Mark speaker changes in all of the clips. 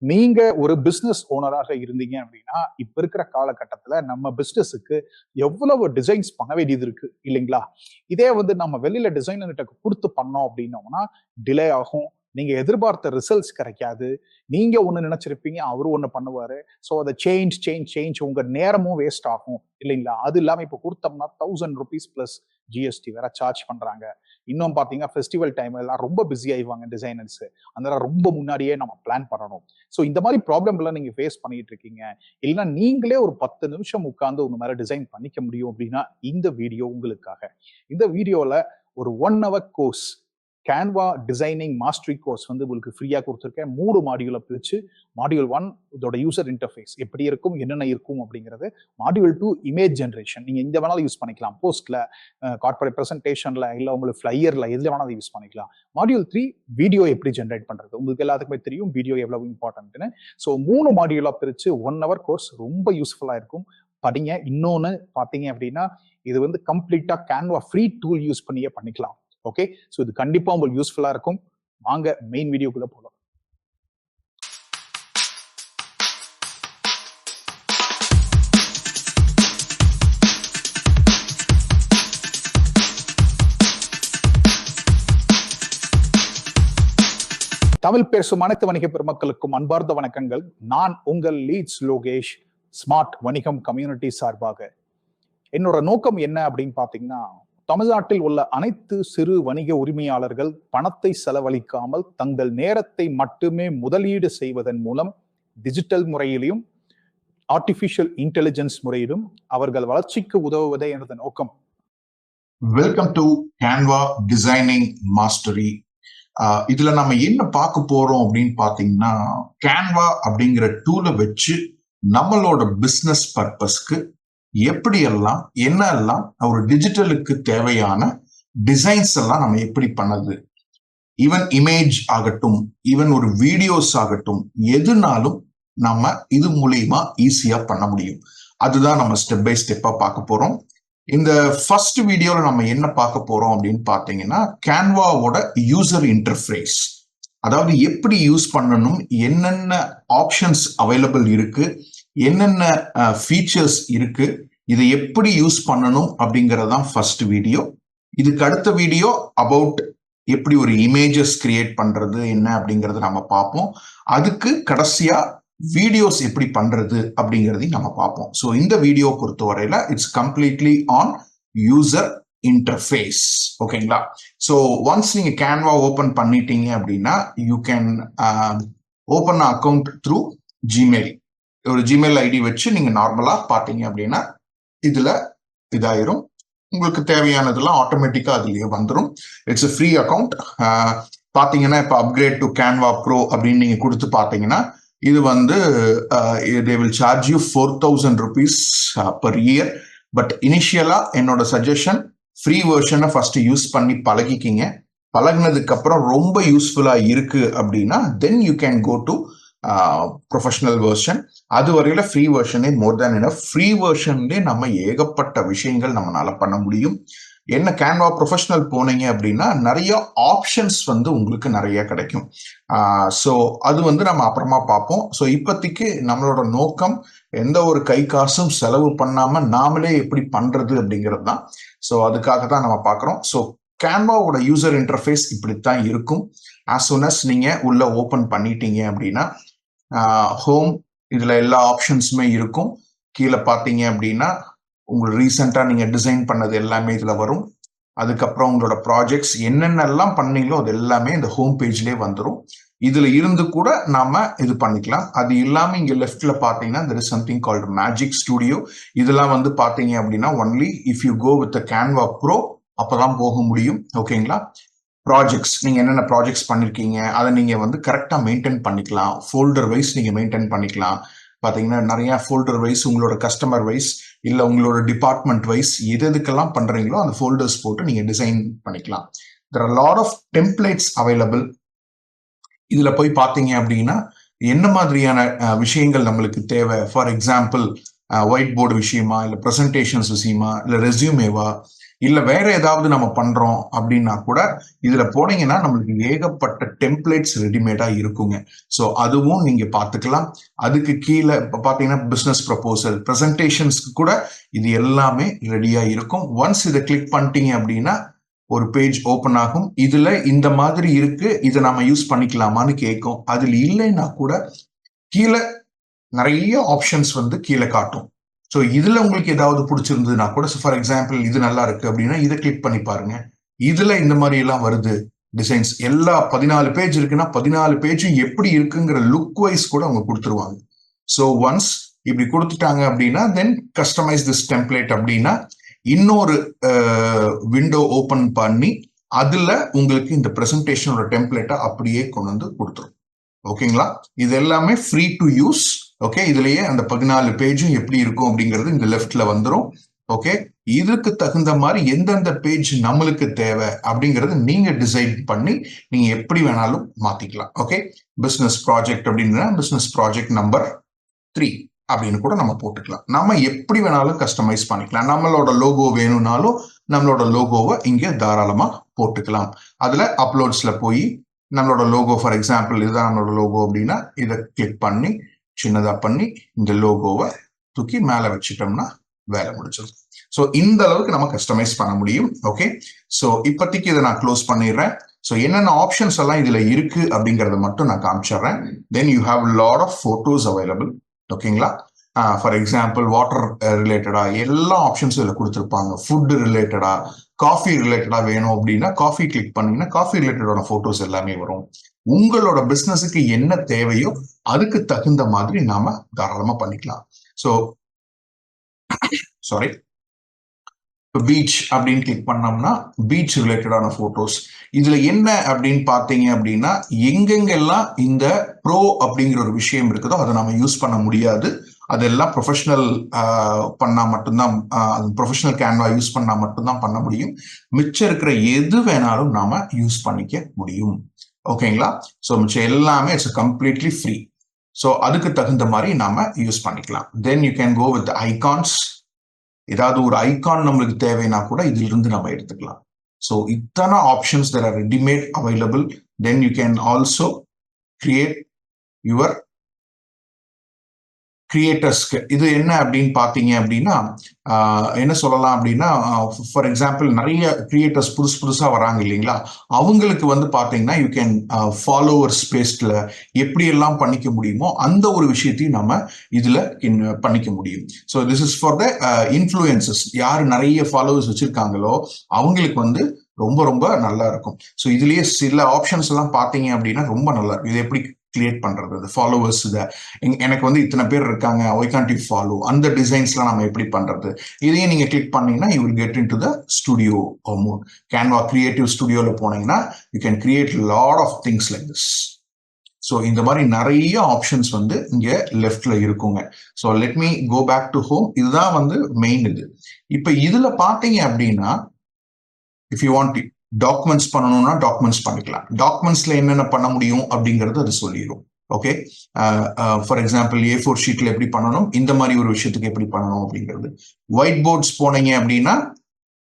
Speaker 1: நீங்க ஒரு பிசினஸ் ஓனராக இருந்தீங்க அப்படின்னா இப்ப இருக்கிற காலகட்டத்துல நம்ம பிசினஸுக்கு எவ்வளவு டிசைன்ஸ் பண்ண வேண்டியது இருக்கு இல்லைங்களா? இதே வந்து நம்ம வெளியில டிசைனர்கிட்ட கொடுத்து பண்ணோம் அப்படின்னோம்னா டிலே ஆகும். நீங்க எதிர்பார்த்த ரிசல்ட்ஸ் கிடைக்காது. நீங்க ஒண்ணு நினைச்சிருப்பீங்க, அவரு ஒண்ணு பண்ணுவாரு. ஸோ அதை சேஞ்ச் உங்க நேரமும் வேஸ்ட் ஆகும் இல்லைங்களா? அது இல்லாம இப்ப கொடுத்தோம்னா ₹1000 பிளஸ் ஜிஎஸ்டி வேற சார்ஜ் பண்றாங்க. இன்னும் பாத்தீங்கன்னா ஃபெஸ்டிவல் டைம் எல்லாம் ரொம்ப பிஸி ஆயிடுவாங்க டிசைனர்ஸ். அதனால ரொம்ப முன்னாடியே நம்ம பிளான் பண்ணணும். ஸோ இந்த மாதிரி ப்ராப்ளம் எல்லாம் நீங்க ஃபேஸ் பண்ணிட்டு இருக்கீங்க, இல்லைன்னா நீங்களே ஒரு 10 நிமிஷம் உட்கார்ந்து உங்க மேல டிசைன் பண்ணிக்க முடியும் அப்படின்னா இந்த வீடியோ உங்களுக்காக. இந்த வீடியோல ஒரு 1 hour course Canva designing mastery course வந்து உங்களுக்கு ஃப்ரீயா கொடுத்துருக்கேன். 3 மாடியூலை பிரிச்சு, மாடியூல் 1 இதோட யூசர் இன்டர்ஃபேஸ் எப்படி இருக்கும், என்னென்ன இருக்கும் அப்படிங்கிறது. மாடியூல் 2 இமேஜ் ஜென்ரேஷன், நீங்க இந்த வேணாலும் யூஸ் பண்ணிக்கலாம், போஸ்ட்ல, கார்பரேட் பிரசன்டேஷன்ல, இல்ல உங்களுக்கு ஃபிளையர்ல எதுல வேணாலும் யூஸ் பண்ணிக்கலாம். மாடியூல் 3 வீடியோ எப்படி ஜென்ரேட் பண்றது. உங்களுக்கு எல்லாத்துக்குமே தெரியும் வீடியோ எவ்வளவு இம்பார்ட்டன்ட்னு. ஸோ 3 மாடியூலா பிரிச்சு 1 hour கோர்ஸ் ரொம்ப யூஸ்ஃபுல்லா இருக்கும். படிங்க. இன்னொன்னு பாத்தீங்க அப்படின்னா இது வந்து கம்ப்ளீட்டா கேன்வா ஃப்ரீ டூல் யூஸ் பண்ணியே பண்ணிக்கலாம். ஓகே, சோ இது கண்டிப்பா உங்களுக்கு யூஸ்ஃபுல்லா இருக்கும். வாங்க மெயின் வீடியோக்குள்ள போலாம். தமிழ் பேசும் அனைத்து வணிக பெருமக்களுக்கும் அன்பார்ந்த வணக்கங்கள். நான் உங்கள் லீட்ஸ் லோகேஷ், ஸ்மார்ட் வணிகம் கம்யூனிட்டி சார்பாக. என்னோட நோக்கம் என்ன அப்படின்னு பாத்தீங்கன்னா, தமிழ்நாட்டில் உள்ள அனைத்து சிறு வணிக உரிமையாளர்கள் பணத்தை செலவழிக்காமல் தங்கள் நேரத்தை மட்டுமே முதலீடு செய்வதன் மூலம் டிஜிட்டல் முறையிலும் ஆர்டிபிஷியல் இன்டெலிஜென்ஸ் முறையிலும் அவர்கள் வளர்ச்சிக்கு உதவுவதே எனது நோக்கம்.
Speaker 2: Welcome to Canva designing mastery. இதுல நம்ம என்ன பார்க்க போறோம் அப்படின்னு பாத்தீங்கன்னா, கேன்வா அப்படிங்கிற டூலை வச்சு நம்மளோட பிசினஸ் பர்பஸ்க்கு எப்படியெல்லாம் என்னெல்லாம் ஒரு டிஜிட்டலுக்கு தேவையான டிசைன்ஸ் எல்லாம் நம்ம எப்படி பண்ணது, ஈவன் இமேஜ் ஆகட்டும், ஈவன் ஒரு வீடியோஸ் ஆகட்டும், எதுனாலும் நம்ம இது மூலியமா ஈஸியா பண்ண முடியும். அதுதான் நம்ம ஸ்டெப் பை ஸ்டெப்பா பார்க்க போறோம். இந்த ஃபர்ஸ்ட் வீடியோல நம்ம என்ன பார்க்க போறோம் அப்படின்னு பாத்தீங்கன்னா, கேன்வாவோட யூசர் இன்டர்ஃபேஸ், அதாவது எப்படி யூஸ் பண்ணணும், என்னென்ன ஆப்ஷன்ஸ் அவைலபிள் இருக்கு, என்னென்ன ஃபீச்சர்ஸ் இருக்கு, இதை எப்படி யூஸ் பண்ணணும் அப்படிங்கறதான் ஃபர்ஸ்ட் வீடியோ. இதுக்கு அடுத்த வீடியோ அபவுட் எப்படி ஒரு இமேஜஸ் கிரியேட் பண்றது என்ன அப்படிங்கறத நம்ம பார்ப்போம். அதுக்கு கடைசியா வீடியோஸ் எப்படி பண்றது அப்படிங்கறதையும் நம்ம பார்ப்போம். ஸோ இந்த வீடியோ பொறுத்தவரையில it's completely on user interface. ஓகேங்களா? ஸோ ஒன்ஸ் நீங்க கேன்வா ஓபன் பண்ணிட்டீங்க அப்படின்னா you can open account through Gmail. ஒரு ஜிமெயில் ஐடி வச்சு நீங்க நார்மலா பாத்தீங்க அப்படின்னா இதுல இதாயிரும். உங்களுக்கு தேவையானதெல்லாம் ஆட்டோமேட்டிக்கா அதுலயே வந்துடும். It's a free account. பாத்தீங்கன்னா இப்ப அப்கிரேட் டு கேன்வா ப்ரோ அப்படின்னு நீங்க கொடுத்து பாத்தீங்கன்னா இது வந்து they will charge you ₹4,000 per year. But இனிஷியலா என்னோட சஜஷன் ஃப்ரீ வெர்ஷனை ஃபர்ஸ்ட் யூஸ் பண்ணி பழகிக்கிங்க. பழகினதுக்கு அப்புறம் ரொம்ப யூஸ்ஃபுல்லா இருக்கு அப்படின்னா then you can go to professional version. அது வரையில ஃப்ரீ வெர்ஷனே மோர் தேன் எனஃப். ஃப்ரீ வெர்ஷன்லேயே நம்ம ஏகப்பட்ட விஷயங்கள் நம்மளால பண்ண முடியும். என்ன கேன்வா ப்ரொஃபஷனல் போனீங்க அப்படின்னா நிறைய ஆப்ஷன்ஸ் வந்து உங்களுக்கு நிறைய கிடைக்கும். ஸோ அது வந்து நம்ம அப்புறமா பார்ப்போம். ஸோ இப்போதைக்கு நம்மளோட நோக்கம் எந்த ஒரு கை காசும் செலவு பண்ணாம நாமளே எப்படி பண்றது அப்படிங்கிறது தான். ஸோ அதுக்காக தான் நம்ம பார்க்குறோம். ஸோ கேன்வாவோட யூசர் இன்டர்ஃபேஸ் இப்படித்தான் இருக்கும். as soon as நீங்க உள்ள ஓபன் பண்ணிட்டீங்க அப்படின்னா ஹோம், இதுல எல்லா ஆப்ஷன்ஸுமே இருக்கும். கீழே பார்த்தீங்க அப்படின்னா உங்களுக்கு ரீசெண்டா நீங்க டிசைன் பண்ணது எல்லாமே இதுல வரும். அதுக்கப்புறம் உங்களோட ப்ராஜெக்ட்ஸ் என்னென்னலாம் பண்ணீங்களோ அது எல்லாமே இந்த ஹோம் பேஜ்லேயே வந்துடும். இதுல இருந்து கூட நாம இது பண்ணிக்கலாம். அது இல்லாம இங்க லெஃப்ட்ல பாத்தீங்கன்னா there is something called Magic Studio. இதெல்லாம் வந்து பாத்தீங்க அப்படின்னா only if you go with the Canva Pro அப்பதான் போக முடியும். ஓகேங்களா? ப்ராஜெக்ட்ஸ், நீங்க என்னென்ன ப்ராஜெக்ட்ஸ் பண்ணிருக்கீங்க அதை நீங்க வந்து கரெக்டா மெயின்டைன் பண்ணிக்கலாம். ஃபோல்டர் வைஸ் நீங்க மெயின்டைன் பண்ணிக்கலாம். பாத்தீங்கன்னா நிறைய ஃபோல்டர் வைஸ், உங்களோட கஸ்டமர் வைஸ், இல்ல உங்களோட டிபார்ட்மெண்ட் வைஸ் எதுக்கெல்லாம் பண்றீங்களோ அந்த ஃபோல்டர்ஸ் போட்டு நீங்க டிசைன் பண்ணிக்கலாம். there are a lot of templates available. இதுல போய் பாத்தீங்க அப்படின்னா என்ன மாதிரியான விஷயங்கள் நம்மளுக்கு தேவை, ஃபார் எக்ஸாம்பிள் ஒயிட் போர்டு விஷயமா, இல்ல ப்ரெசன்டேஷன்ஸ் விஷயமா, இல்ல ரெஸ்யூமேவா, இல்ல வேற ஏதாவது நம்ம பண்றோம் அப்படின்னா கூட இதுல போனீங்கன்னா நம்மளுக்கு ஏகப்பட்ட டெம்ப்ளேட்ஸ் ரெடிமேடா இருக்குங்க. ஸோ அதுவும் நீங்க பார்த்துக்கலாம். அதுக்கு கீழே இப்போ பார்த்தீங்கன்னா பிசினஸ் ப்ரப்போசல், ப்ரெசன்டேஷன்ஸ்க்கு கூட இது எல்லாமே ரெடியா இருக்கும். ஒன்ஸ் இதை கிளிக் பண்ணிட்டீங்க அப்படின்னா ஒரு பேஜ் ஓப்பன் ஆகும். இதுல இந்த மாதிரி இருக்கு, இதை நாம யூஸ் பண்ணிக்கலாமான்னு கேட்கும். அதுல இல்லைன்னா கூட கீழே நிறைய ஆப்ஷன்ஸ் வந்து கீழே காட்டும். ஸோ இதுல உங்களுக்கு ஏதாவது பிடிச்சிருந்ததுன்னா கூட, ஃபார் எக்ஸாம்பிள் இது நல்லா இருக்கு அப்படின்னா இதை கிளிக் பண்ணி பாருங்க. இதுல இந்த மாதிரி எல்லாம் வருது டிசைன்ஸ். எல்லா 14 பேஜ் இருக்குன்னா 14 பேஜும் எப்படி இருக்குங்கிற லுக் வைஸ் கூட அவங்க கொடுத்துருவாங்க. ஸோ ஒன்ஸ் இப்படி கொடுத்துட்டாங்க அப்படின்னா தென் கஸ்டமைஸ் திஸ் டெம்ப்ளேட் அப்படின்னா இன்னொரு விண்டோ ஓபன் பண்ணி அதுல உங்களுக்கு இந்த பிரசன்டேஷனோட டெம்ப்ளேட்டை அப்படியே கொண்டு வந்து கொடுத்துரும். ஓகேங்களா? இது எல்லாமே ஃப்ரீ டு யூஸ். ஓகே, இதுலயே அந்த 14 பேஜும் எப்படி இருக்கும் அப்படிங்கிறது இந்த லெஃப்ட்ல வந்துடும். ஓகே, இதுக்கு தகுந்த மாதிரி எந்தெந்த பேஜ் நம்மளுக்கு தேவை அப்படிங்கறது நீங்க டிசைட் பண்ணி நீங்க எப்படி வேணாலும் மாத்திக்கலாம். ஓகே, பிசினஸ் ப்ராஜெக்ட் அப்படின்னா பிசினஸ் ப்ராஜெக்ட் நம்பர் 3 அப்படின்னு கூட நம்ம போட்டுக்கலாம். நம்ம எப்படி வேணாலும் கஸ்டமைஸ் பண்ணிக்கலாம். நம்மளோட லோகோ வேணும்னாலும் நம்மளோட லோகோவை இங்க தாராளமா போட்டுக்கலாம். அதுல அப்லோட்ஸ்ல போய் நம்மளோட லோகோ, ஃபார் எக்ஸாம்பிள் இதுதான் நம்மளோட லோகோ அப்படின்னா இதை கிளிக் பண்ணி சின்னதா பண்ணி இந்த லோகோவை தூக்கி மேல வச்சுட்டோம்னா வேலை முடிச்சிடும். ஸோ இந்த அளவுக்கு நம்ம கஸ்டமைஸ் பண்ண முடியும். ஓகே, ஸோ இப்போதைக்கு இதை நான் க்ளோஸ் பண்ணிடுறேன். ஸோ என்னென்ன ஆப்ஷன்ஸ் எல்லாம் இதுல இருக்கு அப்படிங்கறத மட்டும் நான் காமிச்சிடுறேன். Then you have lot of photos available. ஓகேங்களா? ஃபார் எக்ஸாம்பிள் வாட்டர் ரிலேட்டடா எல்லா ஆப்ஷன்ஸும் இதில் கொடுத்துருப்பாங்க. ஃபுட் ரிலேட்டடா, காஃபி ரிலேட்டடா வேணும் அப்படின்னா காஃபி கிளிக் பண்ணீங்கன்னா காஃபி ரிலேட்டடான போட்டோஸ் எல்லாமே வரும். உங்களோட பிசினஸுக்கு என்ன தேவையோ அதுக்கு தகுந்த மாதிரி நாம தாராளமா பண்ணிக்கலாம். ஸோ சாரி, இப்போ பீச் அப்படின்னு கிளிக் பண்ணோம்னா பீச் ரிலேட்டடான போட்டோஸ். இதுல என்ன அப்படின்னு பார்த்தீங்க அப்படின்னா எங்கெங்கெல்லாம் இந்த ப்ரோ அப்படிங்கிற ஒரு விஷயம் இருக்குதோ அதை நம்ம யூஸ் பண்ண முடியாது. அதெல்லாம் ப்ரொஃபஷனல் பண்ணா மட்டும்தான், ப்ரொஃபஷனல் கேன்வா யூஸ் பண்ணா மட்டும்தான் பண்ண முடியும். மிச்சம் இருக்கிற எது வேணாலும் நாம யூஸ் பண்ணிக்க முடியும். ஓகேங்களா? ஸோ மிச்சம் எல்லாமே இட்ஸ் கம்ப்ளீட்லி ஃப்ரீ. ஸோ அதுக்கு தகுந்த மாதிரி நாம யூஸ் பண்ணிக்கலாம். Then you can go with icons. ஏதாவது ஒரு ஐகான் நம்மளுக்கு தேவைன்னா கூட இதுல இருந்து நம்ம எடுத்துக்கலாம். ஸோ இத்தனை options there are readymade available. Then you can also create your கிரியேட்டர்ஸ்க்கு. இது என்ன அப்படின்னு பார்த்தீங்க அப்படின்னா என்ன சொல்லலாம் அப்படின்னா, ஃபார் எக்ஸாம்பிள் நிறைய கிரியேட்டர்ஸ் புதுசாக வராங்க இல்லைங்களா, அவங்களுக்கு வந்து பார்த்தீங்கன்னா யூ கேன் ஃபாலோவர் ஸ்பேஸ்ல எப்படி எல்லாம் பண்ணிக்க முடியுமோ அந்த ஒரு விஷயத்தையும் நம்ம இதுல பண்ணிக்க முடியும். So this is for the influences. யார் நிறைய ஃபாலோவர்ஸ் வச்சிருக்காங்களோ அவங்களுக்கு வந்து ரொம்ப ரொம்ப நல்லா இருக்கும். ஸோ இதுலயே சில ஆப்ஷன்ஸ் எல்லாம் பார்த்தீங்க அப்படின்னா ரொம்ப நல்லா இருக்கும். இது எப்படி கிரியேட் பண்றது, ஃபாலோவர்ஸ் எனக்கு வந்து இத்தனை பேர் இருக்காங்க, ஒய் கான்ட் யூ ஃபாலோ, அந்த டிசைன்ஸ்லாம் நம்ம எப்படி பண்றது, இதையும் நீங்க கிளிக் பண்ணீங்கன்னா you will get into the studio mode. Canva creative ஸ்டுடியோல போனீங்கன்னா you can create lot of things like this. So இந்த மாதிரி நிறைய ஆப்ஷன்ஸ் வந்து இங்க லெஃப்ட்ல இருக்குங்க. So let me go back to home. இதுதான் வந்து மெயின். இது இப்ப இதுல பாத்தீங்க அப்படின்னா இஃப் யூ வாண்ட் டாக்குமெண்ட்ஸ் பண்ணணும்னா டாக்குமெண்ட்ஸ் பண்ணிக்கலாம். டாக்குமெண்ட்ஸ்ல என்னென்ன பண்ண முடியும் அப்படிங்கறது அது சொல்லிடும். ஓகே, ஃபார் எக்ஸாம்பிள் A4 ஷீட்ல எப்படி பண்ணணும், இந்த மாதிரி ஒரு விஷயத்துக்கு எப்படி பண்ணணும் அப்படிங்கிறது. ஒயிட் போர்ட்ஸ் போனீங்க அப்படின்னா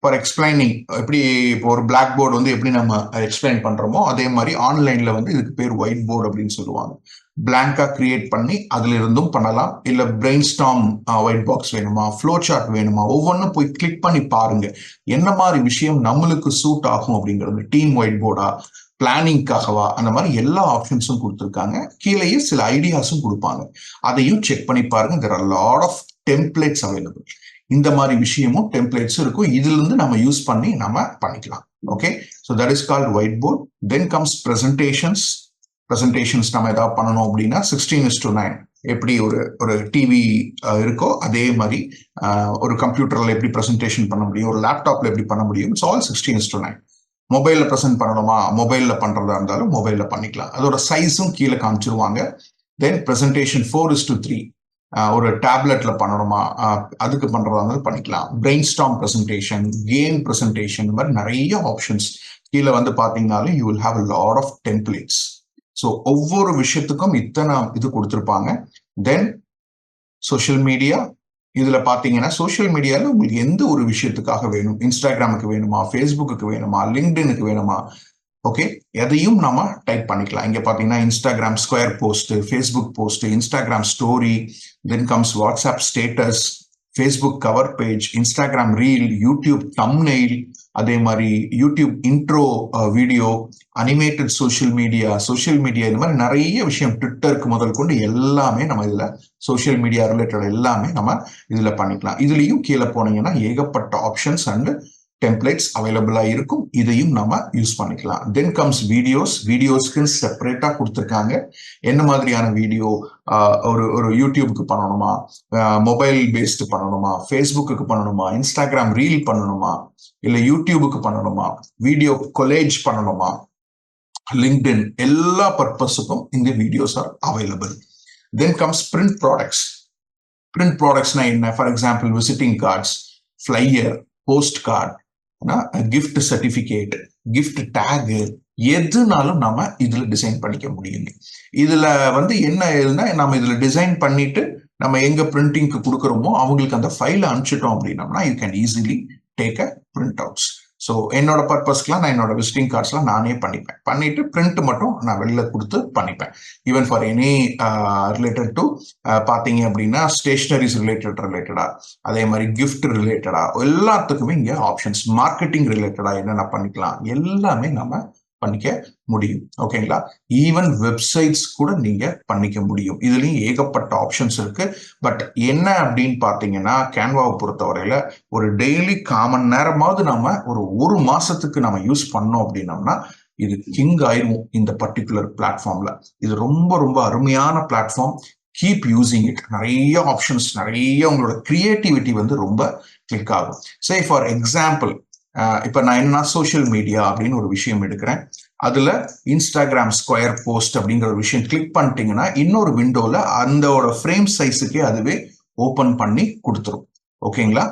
Speaker 2: ஃபார் எக்ஸ்பிளைனிங், எப்படி இப்போ ஒரு பிளாக் போர்டு வந்து எப்படி நம்ம எக்ஸ்பிளைன் பண்றோமோ அதே மாதிரி ஆன்லைன்ல வந்து இதுக்கு பேர் ஒயிட் போர்டு அப்படின்னு சொல்லுவாங்க. பிளாங்கா கிரியேட் பண்ணி அதுல இருந்தும் பண்ணலாம். இல்ல பிரெயின் ஸ்டார்ம் ஒயிட் பாக்ஸ் வேணுமா, ஃப்ளோ சார்ட் வேணுமா, ஒவ்வொன்றும் போய் கிளிக் பண்ணி பாருங்க என்ன மாதிரி விஷயம் நம்மளுக்கு சூட் ஆகும் அப்படிங்கிறது. டீம் ஒயிட் போர்டா, பிளானிங்காகவா, அந்த மாதிரி எல்லா ஆப்ஷன்ஸும் கொடுத்துருக்காங்க. கீழேயே சில ஐடியாஸும் கொடுப்பாங்க. அதையும் செக் பண்ணி பாருங்க. there are a lot of templates available. இந்த மாதிரி விஷயமும் டெம்ப்ளேட்ஸ் இருக்கும். இதுல இருந்து நம்ம யூஸ் பண்ணி நம்ம பண்ணிக்கலாம். Okay, so that is called white board. Then comes presentations. Presentations நம்ம ஏதாவது பண்ணணும் அப்படின்னா 16:9 எப்படி ஒரு டிவி இருக்கோ அதே மாதிரி ஒரு கம்ப்யூட்டர்ல எப்படி பிரசன்டேஷன் பண்ண முடியும், ஒரு லேப்டாப்ல எப்படி பண்ண முடியும். It's all 16:9. மொபைல்ல ப்ரெசென்ட் பண்ணணுமா, மொபைல்ல பண்றதா இருந்தாலும் மொபைல்ல பண்ணிக்கலாம். அதோட சைஸும் கீழே காமிச்சிருவாங்க. தென் பிரசன்டேஷன் 4:3 ஒரு டேப்லெட்ல பண்ணணுமா அதுக்கு பண்றதா இருந்தாலும் பண்ணிக்கலாம். Brainstorm presentation, game presentation, மாதிரி நிறைய ஆப்ஷன்ஸ் கீழே வந்து பாத்தீங்கன்னாலும் you will have a lot of templates. So ஒவ்வொரு விஷயத்துக்கும் இத்தனை இது கொடுத்துருப்பாங்க. தென் சோஷியல் மீடியா, இதுல பாத்தீங்கன்னா சோஷியல் மீடியால உங்களுக்கு எந்த ஒரு விஷயத்துக்காக வேணும், இன்ஸ்டாகிராமுக்கு வேணுமா, ஃபேஸ்புக்கு வேணுமா, லிங்க்டினுக்கு வேணுமா, ஓகே, எதையும் நம்ம டைப் பண்ணிக்கலாம். இங்க பாத்தீங்கன்னா Instagram square post, Facebook post, Instagram story, then comes WhatsApp status, Facebook cover page, Instagram reel, YouTube thumbnail, அதே மாதிரி YouTube intro video, animated social media இந்த மாதிரி நிறைய விஷயம், ட்விட்டருக்கு முதல் கொண்டு எல்லாமே நம்ம இதுல சோஷியல் மீடியா ரிலேட்டட் எல்லாமே நம்ம இதுல பண்ணிக்கலாம். இதுலயும் கீழே போனீங்கன்னா ஏகப்பட்ட ஆப்ஷன்ஸ் அண்ட் டெம்ப்ளேட்ஸ் அவைலபிளா இருக்கும். இதையும் நம்ம யூஸ் பண்ணிக்கலாம். தென் கம்ஸ் வீடியோஸ்க்கு செப்பரேட்டா கொடுத்துருக்காங்க. என்ன மாதிரியான வீடியோ, ஒரு யூடியூபுக்கு பண்ணணுமா, மொபைல் பேஸ்டு பண்ணணுமா, ஃபேஸ்புக்கு பண்ணணுமா, இன்ஸ்டாகிராம் ரீல் பண்ணணுமா, இல்ல யூடியூபுக்கு பண்ணணுமா, வீடியோ கொலேஜ் பண்ணணுமா, லிங்க்டின், எல்லா பர்பஸுக்கும் இந்த videos are available. Then comes print products. Print ப்ராடக்ட்ஸ்னா என்ன? For example visiting cards, flyer, post card, gift certificate, gift tag, எதுனாலும் நம்ம இதுல டிசைன் பண்ணிக்க முடியும். இதுல என்ன ஏதுன்னா, நம்ம இதுல டிசைன் பண்ணிட்டு நம்ம எங்க பிரிண்டிங்க்கு கொடுக்குறோமோ அவங்களுக்கு அந்த ஃபைலை அனுப்பிச்சிட்டோம் அப்படின்னம்னா you can easily take a print outs. So என்னோட பர்பஸ்க்குலாம் நான் என்னோட விசிட்டிங் கார்ட்ஸ்லாம் நானே பண்ணிப்பேன். பண்ணிட்டு பிரிண்ட் மட்டும் நான் வெளில கொடுத்து பண்ணிப்பேன். Even for any related to பார்த்தீங்க அப்படின்னா ஸ்டேஷனரிஸ் ரிலேட்டடா, அதே மாதிரி கிஃப்ட் ரிலேட்டடா, எல்லாத்துக்குமே இங்கே ஆப்ஷன்ஸ். மார்க்கெட்டிங் ரிலேட்டடா என்னென்ன பண்ணிக்கலாம் எல்லாமே நம்ம பண்ணிக்க முடியும். ஓகேங்களா? ஈவன் வெப்சைட்ஸ் கூட நீங்க பண்ணிக்க முடியும். இதுலயும் ஏகப்பட்ட ஆப்ஷன்ஸ் இருக்கு. பட் என்ன அப்படின்னு பாத்தீங்கன்னா, கேன்வாவை பொறுத்தவரையில ஒரு டெய்லி 1/4 மணி நேரமாவது நம்ம ஒரு மாசத்துக்கு நம்ம யூஸ் பண்ணோம் அப்படின்னோம்னா இது கிங் ஆயிரும் இந்த பர்டிகுலர் பிளாட்ஃபார்ம்ல. இது ரொம்ப ரொம்ப அருமையான பிளாட்ஃபார்ம். Keep using it. நிறைய ஆப்ஷன்ஸ், நிறைய உங்களோட கிரியேட்டிவிட்டி ரொம்ப கிளிக் ஆகும். சே ஃபார் எக்ஸாம்பிள், இப்ப நான் என்ன சோஷியல் மீடியா அப்படின்னு ஒரு விஷயம் எடுக்கிறேன். அதுல இன்ஸ்டாகிராம் ஸ்கொயர் போஸ்ட் அப்படிங்கிற ஒரு விஷயம் கிளிக் பண்ணிட்டீங்கன்னா இன்னொரு விண்டோல அந்தோட ஃப்ரேம் சைஸுக்கே அதுவே ஓபன் பண்ணி கொடுத்துரும். ஓகேங்களா?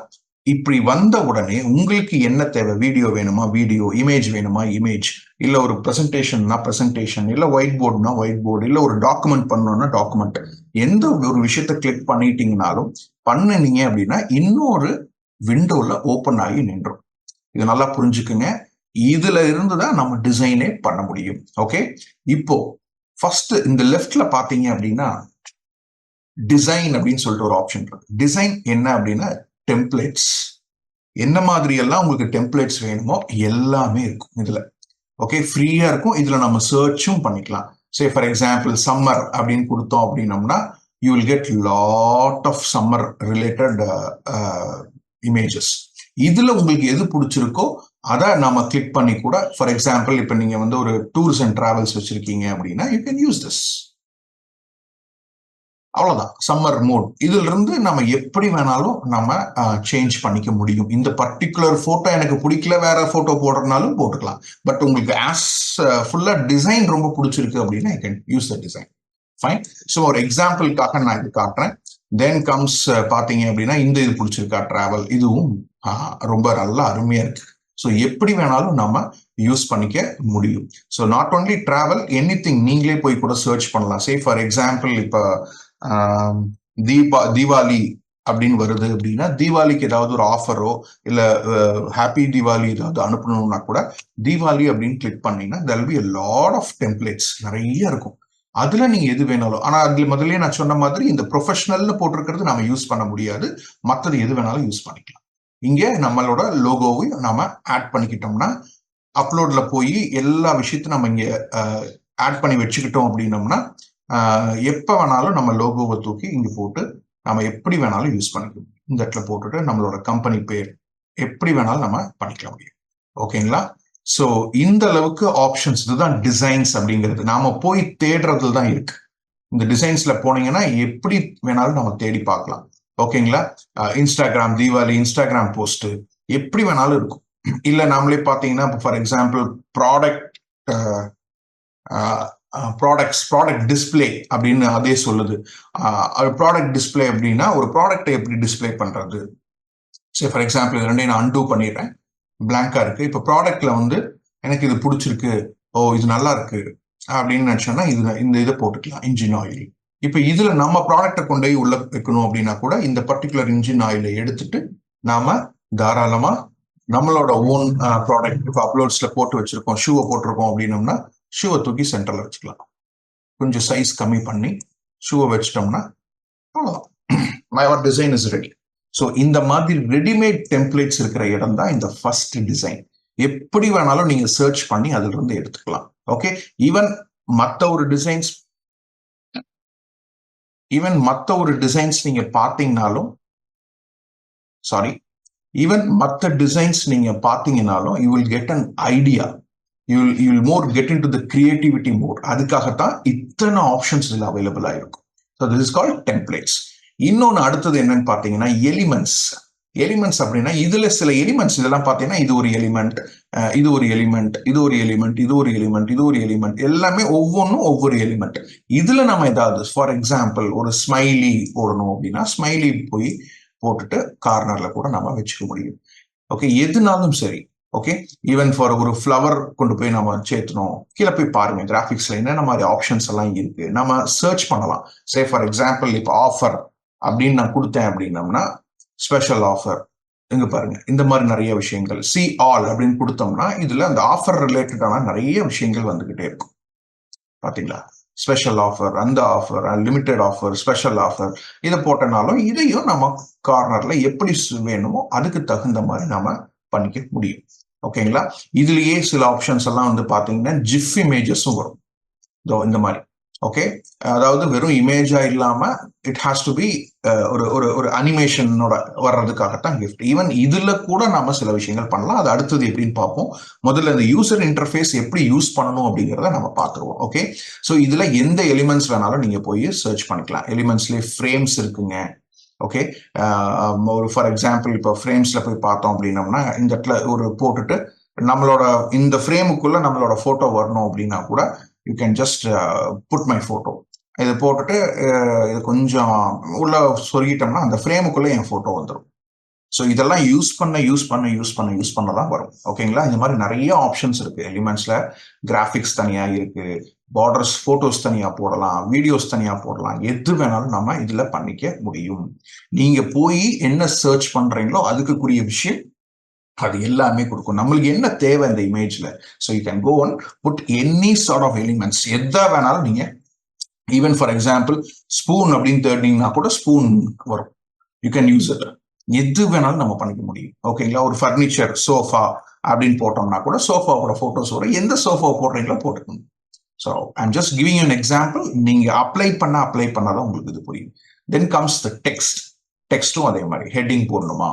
Speaker 2: இப்படி வந்த உடனே உங்களுக்கு என்ன தேவை? வீடியோ வேணுமா வீடியோ, இமேஜ் வேணுமா இமேஜ், இல்ல ஒரு பிரசன்டேஷன்னா பிரசன்டேஷன், இல்ல ஒயிட் போர்டுனா ஒயிட் போர்டு, இல்ல ஒரு டாக்குமெண்ட் பண்ணணும்னா டாக்குமெண்ட், எந்த ஒரு விஷயத்த கிளிக் பண்ணிட்டீங்கனாலும் பண்ணுனீங்க அப்படின்னா இன்னொரு விண்டோல ஓபன் ஆகி நின்றும். இது நல்லா புரிஞ்சுக்குங்க. இதுல இருந்துதான் நம்ம டிசைனே பண்ண முடியும். ஓகே, இப்போ ஃபர்ஸ்ட் இந்த லெஃப்ட்ல பாத்தீங்க அப்படின்னா டிசைன் அப்படின்னு சொல்லிட்டு ஒரு ஆப்ஷன் இருக்கு. டிசைன் என்ன அப்படின்னா டெம்ப்ளேட்ஸ். என்ன மாதிரி எல்லாம் உங்களுக்கு டெம்ப்ளேட்ஸ் வேணுமோ எல்லாமே இருக்கும் இதுல. ஓகே, ஃப்ரீயா இருக்கும். இதுல நம்ம சர்ச்சும் பண்ணிக்கலாம். சே ஃபார் எக்ஸாம்பிள் சம்மர் அப்படின்னு கொடுத்தோம் அப்படின்னம்னா you will get lot of summer related images. இதுல உங்களுக்கு எது பிடிச்சிருக்கோ அதை நம்ம கிளிக் பண்ணி கூட, ஃபார் எக்ஸாம்பிள் இப்ப நீங்க ஒரு டூர்ஸ் அண்ட் டிராவல்ஸ் வச்சிருக்கீங்க அப்படின்னா யூ கேன் யூஸ் திஸ். அவ்வளவுதான், சம்மர் மோட். இதுல இருந்து நம்ம எப்படி வேணாலும் நம்ம சேஞ்ச் பண்ணிக்க முடியும். இந்த பர்டிகுலர் போட்டோ எனக்கு பிடிக்கல, வேற போட்டோ போடுறதுனாலும் போட்டுக்கலாம். பட் உங்களுக்கு ஆஸ் ஃபுல்லா டிசைன் ரொம்ப பிடிச்சிருக்கு அப்படின்னா you can use the design. Fine. So ஒரு எக்ஸாம்பிளுக்காக நான் இது காட்டுறேன். தென் கம்ஸ் பாத்தீங்க அப்படின்னா இந்த இது பிடிச்சிருக்கா டிராவல், இதுவும் ரொம்ப நல்லா அருமையா இருக்கு. ஸோ எப்படி வேணாலும் நம்ம யூஸ் பண்ணிக்க முடியும். So not only travel, anything நீங்களே போய் கூட சர்ச் பண்ணலாம். சே ஃபார் எக்ஸாம்பிள் இப்போ தீபாவளி அப்படின்னு வருது அப்படின்னா தீபாவளிக்கு ஏதாவது ஒரு ஆஃபரோ இல்ல ஹாப்பி தீபாவளி ஏதாவது அனுப்பணும்னா கூட தீபாவளி அப்படின்னு கிளிக் பண்ணீங்கன்னா there will be a lot of templates நிறைய இருக்கும். அதுல நீங்க எது வேணாலும், ஆனா அதுல முதல்ல நான் சொன்ன மாதிரி இந்த ப்ரொஃபஷனல்னு போட்டிருக்கிறது நம்ம யூஸ் பண்ண முடியாது. மற்றது எது வேணாலும் யூஸ் பண்ணிக்கலாம். இங்க நம்மளோட லோகோவையும் நாம ஆட் பண்ணிக்கிட்டோம்னா அப்லோட்ல போய் எல்லா விஷயத்தையும் நம்ம இங்க ஆட் பண்ணி வச்சுக்கிட்டோம் அப்படின்னோம்னா எப்ப வேணாலும் நம்ம லோகோவை தூக்கி இங்க போட்டு நம்ம எப்படி வேணாலும் யூஸ் பண்ணிக்கலாம். இந்த இடத்துல போட்டுட்டு நம்மளோட கம்பெனி பேர் எப்படி வேணாலும் நம்ம பண்ணிக்க முடியும். ஓகேங்களா? ஸோ இந்த அளவுக்கு ஆப்ஷன்ஸ், இதுதான் டிசைன்ஸ் அப்படிங்கிறது. நாம போய் தேடுறதுல தான் இருக்கு. இந்த டிசைன்ஸ்ல போனீங்கன்னா எப்படி வேணாலும் நம்ம தேடி பார்க்கலாம். ஓகேங்களா? இன்ஸ்டாகிராம் தீபாவளி இன்ஸ்டாகிராம் போஸ்ட் எப்படி வேணாலும் இருக்கும். இல்ல நாமளே பாத்தீங்கன்னா ஃபார் எக்ஸாம்பிள் ப்ராடக்ட் டிஸ்பிளே அப்படின்னு அதே சொல்லுது. ப்ராடக்ட் டிஸ்பிளே அப்படின்னா ஒரு ப்ராடக்டை எப்படி டிஸ்பிளே பண்றது. சரி ஃபார் எக்ஸாம்பிள் இது ரெண்டையும் நான் அன்டூ பண்ணிடுறேன், பிளாங்கா இருக்கு. இப்போ ப்ராடக்ட்ல எனக்கு இது பிடிச்சிருக்கு, ஓ இது நல்லா இருக்கு அப்படின்னு நினைச்சோம்னா இந்த இதை போட்டுக்கலாம், இன்ஜின் ஆயில். இப்ப இதுல நம்ம ப்ராடக்டை கொண்டு போய் உள்ள வைக்கணும் அப்படின்னா கூட இந்த பர்டிகுலர் இன்ஜின் ஆயில எடுத்துட்டு நாம தாராளமா நம்மளோட ஓன் ப்ராடக்ட் இப்போ அப்லோட்ஸ்ல போட்டு வச்சிருக்கோம், ஷூவை போட்டிருக்கோம் அப்படின்னம்னா ஷூவை தூக்கி சென்டர்ல வச்சுக்கலாம். கொஞ்சம் சைஸ் கம்மி பண்ணி ஷூவை வச்சிட்டோம்னா அவ்வளவுதான், my design is ready. So இந்த மாதிரி ரெடிமேட் டெம்ப்ளேட்ஸ் இருக்கிற இடம் தான் இந்த ஃபர்ஸ்ட் டிசைன். எப்படி வேணாலும் நீங்க சர்ச் பண்ணி அதுல இருந்து எடுத்துக்கலாம். ஓகே, ஈவன் மற்ற ஒரு டிசைன்ஸ் நீங்க பார்த்தீங்கனாலும் you will get an idea, you will more get into the creativity mode. அதுக்காகத்தான் இத்தனை ஆப்ஷன்ஸ் இதுல அவைலபிளா இருக்கும். So this is called templates. இன்னொன்னு அடுத்தது என்னன்னு பாத்தீங்கன்னா எலிமெண்ட்ஸ் அப்படின்னா இதுல சில எலிமெண்ட்ஸ் இதெல்லாம் பாத்தீங்கன்னா இது ஒரு எலிமெண்ட், இது ஒரு எலிமெண்ட், இது ஒரு எலிமெண்ட், இது ஒரு எலிமெண்ட், இது ஒரு எலிமெண்ட், எல்லாமே ஒவ்வொன்றும் ஒவ்வொரு எலிமெண்ட். இதுல நம்ம ஏதாவது ஃபார் எக்ஸாம்பிள் ஒரு ஸ்மைலி போடணும் அப்படின்னா ஸ்மைலி போய் போட்டுட்டு கார்னர்ல கூட நம்ம வச்சுக்க முடியும். ஓகே, எதுனாலும் சரி. ஓகே, ஈவன் ஃபார் ஒரு ஃப்ளவர் கொண்டு போய் நம்ம சேர்த்தணும், கீழே போய் பாருங்க கிராஃபிக்ஸ்ல என்னென்ன மாதிரி ஆப்ஷன்ஸ் எல்லாம் இருக்கு, நம்ம சர்ச் பண்ணலாம். சே ஃபார் எக்ஸாம்பிள் இப்போ ஆஃபர் அப்படின்னு நான் கொடுத்தேன் அப்படின்னம்னா ஸ்பெஷல் ஆஃபர் இங்க பாருங்க, இந்த மாதிரி நிறைய விஷயங்கள். சி ஆல் அப்படின்னு கொடுத்தோம்னா இதுல அந்த ஆஃபர் ரிலேட்டடான நிறைய விஷயங்கள் வந்துகிட்டே இருக்கும். பாத்தீங்களா, ஸ்பெஷல் ஆஃபர், அந்த offer, limited offer, special offer, இதை போட்டனாலும் இதையும் நம்ம கார்னர்ல எப்படி வேணுமோ அதுக்கு தகுந்த மாதிரி நாம பண்ணிக்க முடியும். ஓகேங்களா, இதுலயே சில ஆப்ஷன்ஸ் எல்லாம் வந்து பாத்தீங்கன்னா ஜிஃப் இமேஜஸும் வரும் இந்த மாதிரி. ஓகே, அதாவது வெறும் இமேஜா இல்லாம இட் ஹாஸ் டு பி ஒரு அனிமேஷனோட வர்றதுக்காகத்தான் கிஃப்ட். ஈவன் இதுல கூட நாம சில விஷயங்கள் பண்ணலாம். அது அடுத்தது எப்படின்னு பார்ப்போம். முதல்ல இந்த யூசர் இன்டர்ஃபேஸ் எப்படி யூஸ் பண்ணணும் அப்படிங்கிறத நம்ம பார்த்துருவோம். ஓகே, ஸோ இதுல எந்த எலிமெண்ட்ஸ் வேணாலும் நீங்க போய் சர்ச் பண்ணிக்கலாம். எலிமெண்ட்ஸ்லேயே ஃப்ரேம்ஸ் இருக்குங்க. ஓகே, ஒரு ஃபார் எக்ஸாம்பிள் இப்போ ஃப்ரேம்ஸ்ல போய் பார்த்தோம் அப்படின்னம்னா இந்த இடத்துல ஒரு போட்டுட்டு நம்மளோட இந்த ஃப்ரேமுக்குள்ள நம்மளோட போட்டோ வரணும் அப்படின்னா கூட you can just put my photo. இதை போட்டுட்டு இது கொஞ்சம் உள்ள சொருகிட்டோம்னா அந்த ஃப்ரேமுக்குள்ள என் போட்டோ வந்துடும். ஸோ இதெல்லாம் யூஸ் பண்ண தான் வரும். ஓகேங்களா, இந்த மாதிரி நிறைய ஆப்ஷன்ஸ் இருக்கு எலிமெண்ட்ஸ்ல. கிராஃபிக்ஸ் தனியா இருக்கு, பார்டர்ஸ், போட்டோஸ் தனியா போடலாம், வீடியோஸ் தனியா போடலாம், எது வேணாலும் நம்ம இதுல பண்ணிக்க முடியும். நீங்க போய் என்ன சர்ச் பண்றீங்களோ அதுக்குரிய விஷயம் அது எல்லாமே கொடுக்கும். நம்மளுக்கு என்ன தேவை இந்த இமேஜ்ல, so you can go and put any sort of elements, எதா வேணாலும் நீங்க. ஈவன் ஃபார் எக்ஸாம்பிள் ஸ்பூன் அப்படின்னு தேடினீங்கன்னா கூட ஸ்பூன் வரும். You can use it. எது வேணாலும் நம்ம பண்ணிக்க முடியும். ஓகேங்களா, ஒரு ஃபர்னிச்சர் சோஃபா அப்படின்னு போட்டோம்னா கூட சோஃபாவோட போட்டோஸ் வரும். எந்த சோஃபா போடுறீங்களோ போட்டுக்கணும். So I'm just giving you an example. நீங்க அப்ளை பண்ணாதான் உங்களுக்கு இது புரியும். தென் கம்ஸ் த டெக்ஸ்டும் அதே மாதிரி. ஹெட்டிங் போடணுமா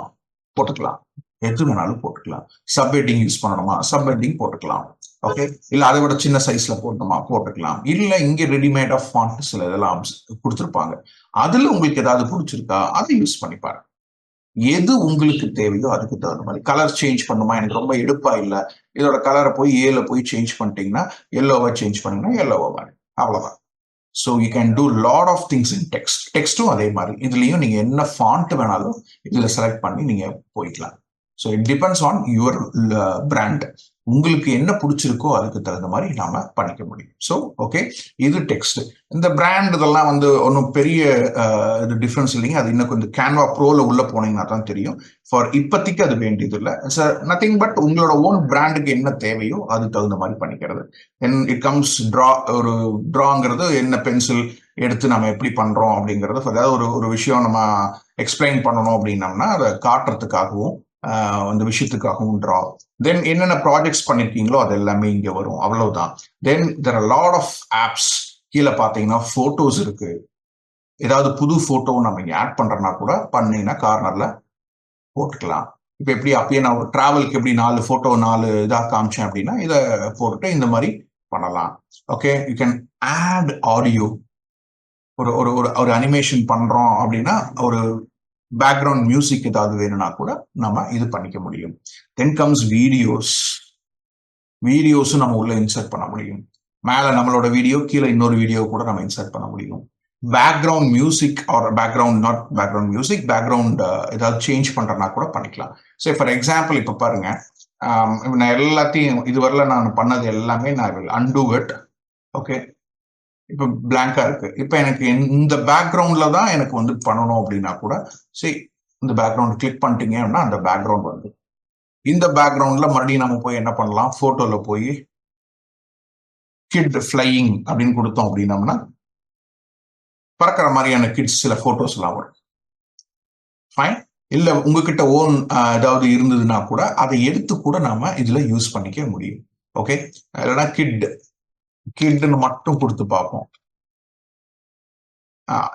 Speaker 2: போட்டுக்கலாம், எது வேணாலும் போட்டுக்கலாம். சப் ஹெட்டிங் யூஸ் பண்ணணுமா சப் ஹெட்டிங் போட்டுக்கலாம். ஓகே, இல்ல அதை விட சின்ன சைஸ்ல போடணுமா போட்டுக்கலாம். இல்ல இங்க ரெடிமேட் ஆஃப் ஃபாண்ட் சில இதெல்லாம் கொடுத்துருப்பாங்க, அதுல உங்களுக்கு ஏதாவது பிடிச்சிருக்கா அதை யூஸ் பண்ணி பாருங்க. எது உங்களுக்கு தேவையோ அதுக்கு தகுந்த மாதிரி. கலர் சேஞ்ச் பண்ணுமா, எனக்கு ரொம்ப எடுப்பா இல்ல, இதோட கலரை போய் ஏல போய் சேஞ்ச் பண்ணிட்டீங்கன்னா எல்லோவா சேஞ்ச் பண்ணீங்கன்னா எல்லோவா மாதிரி, அவ்வளவுதான். So you can do lot of things in டெக்ஸ்டும் அதே மாதிரி. இதுலயும் நீங்க என்ன ஃபாண்ட் வேணாலும் இதுல செலக்ட் பண்ணி நீங்க போய்க்கலாம். So it depends on your brand. உங்களுக்கு என்ன பிடிச்சிருக்கோ அதுக்கு தகுந்த மாதிரி நாம பண்ணிக்க முடியும். ஸோ ஓகே, இது டெக்ஸ்ட். இந்த பிராண்ட் இதெல்லாம் வந்து ஒன்றும் பெரிய இது டிஃப்ரென்ஸ் இல்லைங்க. அது இன்னும் கொஞ்சம் கேன்வா ப்ரோல உள்ள போனீங்கன்னா தான் தெரியும். ஃபார் இப்போதைக்கு அது வேண்டியது இல்லை. நத்திங் பட் உங்களோட ஓன் பிராண்டுக்கு என்ன தேவையோ அது தகுந்த மாதிரி பண்ணிக்கிறது. தென் இட் கம்ஸ் ஒரு ட்ராங்கிறது என்ன, பென்சில் எடுத்து நம்ம எப்படி பண்றோம் அப்படிங்கிறது. அதாவது ஒரு விஷயம் நம்ம எக்ஸ்பிளைன் பண்ணணும் அப்படின்னம்னா அதை காட்டுறதுக்காகவும் அந்த விஷயத்துக்காகவும் ட்ரா. தென் என்னென்ன ப்ராஜெக்ட்ஸ் பண்ணிருக்கீங்களோ அது எல்லாமே இங்க வரும், அவ்வளவுதான். Then there are lot of apps. கீழே பாத்தீங்கன்னா போட்டோஸ் இருக்கு. ஏதாவது புது போட்டோ நம்ம இங்க ஆட் பண்றோம்னா கூட பண்ணீங்கன்னா கார்னர்ல போட்டுக்கலாம். இப்ப எப்படி அப்பயே நான் ஒரு டிராவலுக்கு எப்படி 4 போட்டோ 4 இதா காமிச்சேன் அப்படின்னா இதை போட்டுட்டு இந்த மாதிரி பண்ணலாம். Okay, you can add audio. ஒரு அனிமேஷன் பண்றோம் அப்படின்னா ஒரு பேக்ரவுண்ட் மியூசிக் ஏதாவது வேணும்னா கூட நம்ம இது பண்ணிக்க முடியும். தென் கம்ஸ் வீடியோஸும் நம்ம உள்ள இன்சர்ட் பண்ண முடியும். மேல நம்மளோட வீடியோ, கீழே இன்னொரு வீடியோ கூட நம்ம இன்சர்ட் பண்ண முடியும். பேக்ரவுண்ட் மியூசிக் ஆர் பேக்ரவுண்ட் ஏதாவது சேஞ்ச் பண்றேன்னா கூட பண்ணிக்கலாம். ஸோ ஃபார் எக்ஸாம்பிள் இப்ப பாருங்க, நான் எல்லாத்தையும் இதுவரையில நான் பண்ணது எல்லாமே நான் அன்டூ இட். ஓகே, இப்போ பிளாங்கா இருக்கு. இப்போ எனக்கு இந்த பேக்ரவுண்ட்ல தான் எனக்கு வந்து பண்ணணும் அப்படின்னா கூட சரி, இந்த பேக்ரவுண்ட் கிளிக் பண்ணிட்டீங்க அப்படின்னா அந்த பேக்ரவுண்ட் வந்து இந்த பேக்ரவுண்ட்ல மறுபடியும் நம்ம போய் என்ன பண்ணலாம், போட்டோல போய் கிட் ஃபிளையிங் அப்படின்னு கொடுத்தோம் அப்படின்னம்னா பறக்கிற மாதிரியான கிட்ஸ் சில போட்டோஸ் எல்லாம் வரும். ஃபைன். இல்ல உங்ககிட்ட ஓன் ஏதாவது இருந்ததுன்னா கூட அதை எடுத்து கூட நாம இதுல யூஸ் பண்ணிக்க முடியும். ஓகே, இல்லைன்னா கிட்னு மட்டும் கொடுத்து பார்ப்போம்.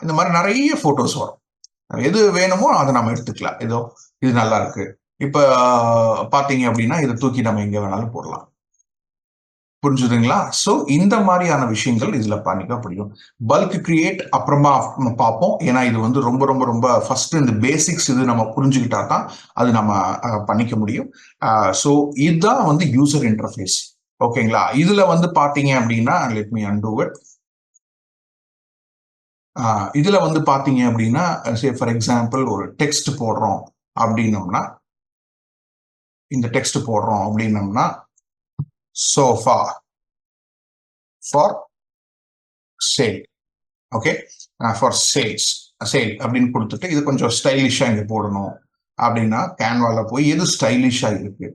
Speaker 2: இந்த மாதிரி நிறைய போட்டோஸ் வரும். எது வேணுமோ அதை நம்ம எடுத்துக்கலாம். ஏதோ இது நல்லா இருக்கு. இப்ப பாத்தீங்க அப்படின்னா இதை தூக்கி நம்ம எங்க வேணாலும் போடலாம். புரிஞ்சுதுங்களா? சோ இந்த மாதிரியான விஷயங்கள் இதுல பண்ணிக்க முடியும். பல்க் கிரியேட் அப்புறமா பார்ப்போம். ஏன்னா இது வந்து ரொம்ப ரொம்ப ரொம்ப ஃபர்ஸ்ட் இந்த பேசிக்ஸ் இது நம்ம புரிஞ்சுக்கிட்டா தான் அது நம்ம பண்ணிக்க முடியும். சோ இதுதான் வந்து யூசர் இன்டர்ஃபேஸ். ஓகேங்களா? இதுல வந்து பாத்தீங்க அப்படின்னா லெட் மீ அன்டூ இட். இதுல வந்து பாத்தீங்க அப்படின்னா சே ஃபார் எக்ஸாம்பிள் ஒரு டெக்ஸ்ட் போடுறோம் அப்படின்னோம்னா இந்த டெக்ஸ்ட் போடுறோம் அப்படின்னோம்னா sofa for sale. Okay, for sales sale அப்படின்னு கொடுத்துட்டு இது கொஞ்சம் ஸ்டைலிஷா இங்க போடணும் அப்படின்னா கேன்வால போய் எது ஸ்டைலிஷா இருக்கு,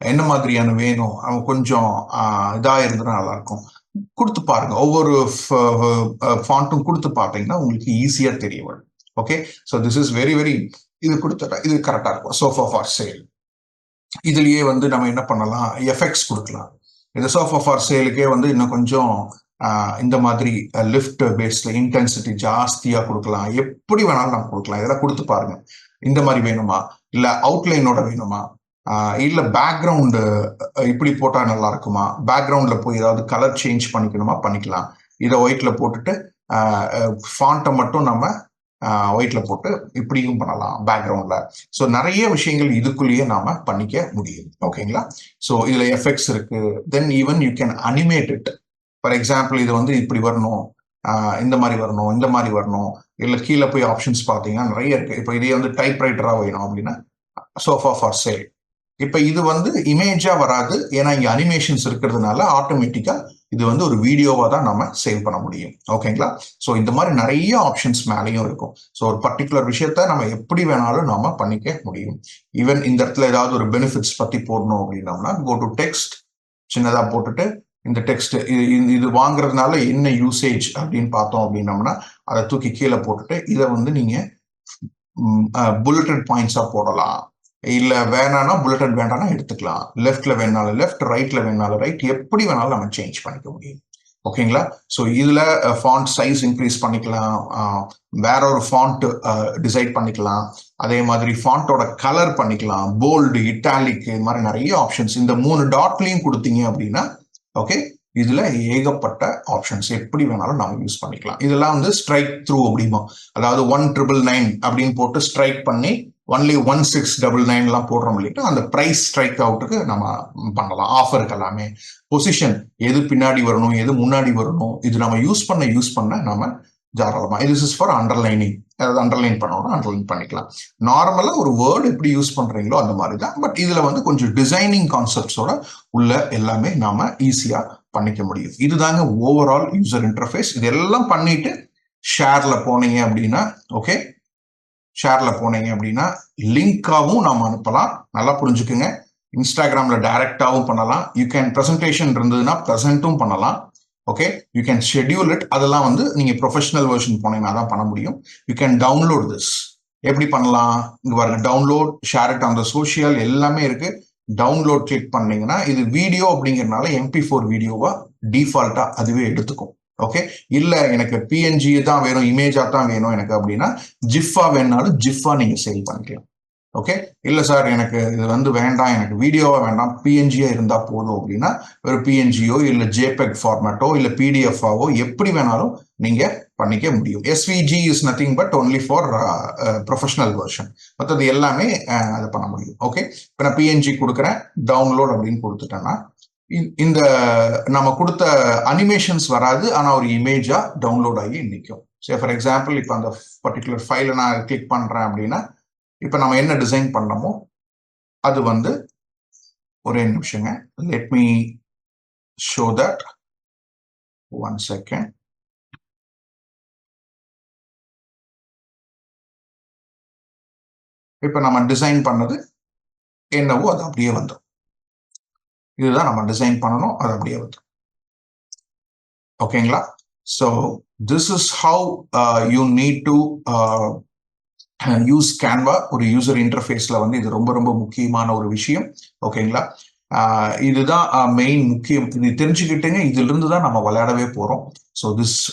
Speaker 2: என்ன மாதிரியான வேணும், அவன் கொஞ்சம் இதா இருந்தா நல்லா இருக்கும் கொடுத்து பாருங்க. ஒவ்வொரு ஃபாண்ட்டும் கொடுத்து பார்த்தீங்கன்னா உங்களுக்கு ஈஸியா தெரிய வரும். Okay, so this is very very இது கொடுத்துட்டா இது கரெக்டா இருக்கும். Sofa for sale. இதுலயே வந்து நம்ம என்ன பண்ணலாம், எஃபெக்ட்ஸ் கொடுக்கலாம். இந்த சோஃபா ஃபார் சேலுக்கே வந்து இன்னும் கொஞ்சம் இந்த மாதிரி லிஃப்ட் பேஸ்ல இன்டென்சிட்டி ஜாஸ்தியா கொடுக்கலாம். எப்படி வேணாலும் நம்ம கொடுக்கலாம். இதெல்லாம் கொடுத்து பாருங்க. இந்த மாதிரி வேணுமா, இல்ல அவுட்லைனோட வேணுமா, இல்ல பேக்ரவுண்டு இப்படி போட்டா நல்லா இருக்குமா, பேக்ரவுண்ட்ல போய் ஏதாவது கலர் சேஞ்ச் பண்ணிக்கணுமா பண்ணிக்கலாம். இதை ஒயிட்ல போட்டுட்டு ஃபாண்ட்டை மட்டும் நம்ம ஒயிட்ல போட்டு இப்படியும் பண்ணலாம் பேக்ரவுண்ட்ல. ஸோ நிறைய விஷயங்கள் இதுக்குள்ளேயே நாம பண்ணிக்க முடியும். ஓகேங்களா? ஸோ இதுல எஃபெக்ட்ஸ் இருக்கு. தென் even you can animate it. For example இது வந்து இப்படி வரணும், இந்த மாதிரி வரணும், இந்த மாதிரி வரணும், இல்ல கீழே போய் ஆப்ஷன்ஸ் பார்த்தீங்கன்னா நிறைய இருக்கு. இப்போ இதே வந்து டைப் ரைட்டரா வேணும் அப்படின்னா சோஃபா ஃபார் சேல். இப்ப இது வந்து இமேஜா வராது, ஏன்னா இங்க அனிமேஷன்ஸ் இருக்கிறதுனால ஆட்டோமேட்டிக்கா இது வந்து ஒரு வீடியோவா தான் நம்ம சேவ் பண்ண முடியும். ஓகேங்களா? ஸோ இந்த மாதிரி நிறைய ஆப்ஷன்ஸ் மேலேயும் இருக்கும். ஸோ ஒரு பர்டிகுலர் விஷயத்த நம்ம எப்படி வேணாலும் நாம பண்ணிக்க முடியும். ஈவன் இந்த இடத்துல ஏதாவது ஒரு பெனிஃபிட்ஸ் பத்தி போடணும் அப்படின்னோம்னா கோ டு டெக்ஸ்ட், சின்னதா போட்டுட்டு இந்த டெக்ஸ்ட் இது வாங்குறதுனால என்ன யூசேஜ் அப்படின்னு பார்த்தோம் அப்படின்னோம்னா அதை தூக்கி கீழே போட்டுட்டு இதை வந்து நீங்க புல்லட்டட் பாயிண்ட்ஸா போடலாம். இல்ல வேணாம்னா புல்லட்டட் வேண்டாம்னா எடுத்துக்கலாம். லெஃப்ட்ல வேணாலும் லெஃப்ட், ரைட்ல வேணாலும் ரைட், எப்படி வேணாலும் நம்ம சேஞ்ச் பண்ணிக்க முடியும். ஓகேங்களா? ஸோ இதுல ஃபாண்ட் சைஸ் இன்க்ரீஸ் பண்ணிக்கலாம், வேற ஒரு ஃபாண்ட் டிசைட் பண்ணிக்கலாம், அதே மாதிரி ஃபாண்டோட கலர் பண்ணிக்கலாம், போல்டு, இட்டாலிக், இது மாதிரி நிறைய ஆப்ஷன்ஸ் இந்த 3 டாட்லையும் கொடுத்தீங்க அப்படின்னா ஓகே இதுல ஏகப்பட்ட ஆப்ஷன்ஸ் எப்படி வேணாலும் நம்ம யூஸ் பண்ணிக்கலாம். இதெல்லாம் வந்து ஸ்ட்ரைக் த்ரூ அப்படிமா, அதாவது 1999 அப்படின்னு போட்டு ஸ்ட்ரைக் பண்ணி ஒன்லி 1699 எல்லாம் போடுறோம் இல்லையா, அந்த பிரைஸ் ஸ்ட்ரைக் அவுட்டுக்கு நம்ம பண்ணலாம். ஆஃபருக்கு எல்லாமே பொசிஷன் எது பின்னாடி வரணும் எது முன்னாடி வரணும் இது நம்ம யூஸ் பண்ண நம்ம தாராளமா. This is for underlining. அதாவது அண்டர்லைன் பண்ணணும்னா அண்டர்லைன் பண்ணிக்கலாம். நார்மலா ஒரு வேர்டு எப்படி யூஸ் பண்றீங்களோ அந்த மாதிரி தான். பட் இதுல வந்து கொஞ்சம் டிசைனிங் கான்செப்ட்ஸோட உள்ள எல்லாமே நாம ஈஸியா பண்ணிக்க முடியும். இதுதாங்க ஓவரால் யூசர் இன்டர்ஃபேஸ். இதெல்லாம் பண்ணிட்டு ஷேர்ல போனீங்க அப்படின்னா ஓகே, ஷேர்ல போனீங்க அப்படின்னா லிங்காவும் நாம அனுப்பலாம். நல்லா புரிஞ்சுக்குங்க. இன்ஸ்டாகிராம்ல டைரக்டாவும் பண்ணலாம். யூ கேன் பிரசன்டேஷன் இருந்ததுன்னா பிரசன்ட்டும் பண்ணலாம். Okay, you can schedule it. அதெல்லாம் வந்து நீங்க ப்ரொஃபஷனல் வெர்ஷன் போனீங்கன்னா தான் பண்ண முடியும். You can download this. எப்படி பண்ணலாம், இங்க பாருங்க, download, share it on the social எல்லாமே இருக்கு. டவுன்லோட் கிளிக் பண்ணீங்கன்னா இது வீடியோ அப்படிங்கறதுனால MP4 வீடியோவா டிஃபால்ட்டா அதுவே எடுத்துக்கும். ஓகே, இல்ல எனக்கு PNG தான் வேணும், இமேஜா தான் வேணும் எனக்கு அப்படின்னா ஜிஃபா வேணாலும் ஜிஃபா நீங்க சேவ் பண்ணிக்கலாம். ஓகே, இல்ல சார் எனக்கு இது வந்து வேண்டாம், எனக்கு வீடியோவா வேண்டாம், PNG-யா இருந்தா போதும் அப்படின்னா ஒரு PNG-யோ இல்ல JPEG ஃபார்மேட்டோ இல்ல PDF-ஆவோ எப்படி வேணாலும் நீங்க பண்ணிக்க முடியும். SVG is nothing but only for professional version. மற்றது எல்லாமே அதை பண்ண முடியும். ஓகே, இப்போ நான் PNG கொடுக்குறேன், டவுன்லோட் அப்படின்னு கொடுத்துட்டேன்னா இந்த நம்ம கொடுத்த அனிமேஷன்ஸ் வராது, ஆனா ஒரு இமேஜா டவுன்லோட் ஆகி நிற்கும். சரி, ஃபார் எக்ஸாம்பிள் இப்போ அந்த பர்டிகுலர் ஃபைலை நான் கிளிக் பண்றேன் அப்படின்னா இப்போ நம்ம என்ன டிசைன் பண்ணமோ அது வந்து ஒரே நிமிஷங்க, let me show that, 1 second. இப்ப நம்ம டிசைன் பண்ணது என்னவோ அது அப்படியே வந்துடும். இதுதான் நம்ம டிசைன் பண்ணணும், அது அப்படியே வந்துடும். ஓகேங்களா? So this is how you need to use Canva. ஒரு யூசர் இன்டர்ஃபேஸ்ல வந்து இது ரொம்ப ரொம்ப முக்கியமான ஒரு விஷயம். ஓகேங்களா? இதுதான் மெயின் முக்கியம். இது தெரிஞ்சுக்கிட்டேங்க, இதுல இருந்து தான் நம்ம விளையாடவே போறோம். ஸோ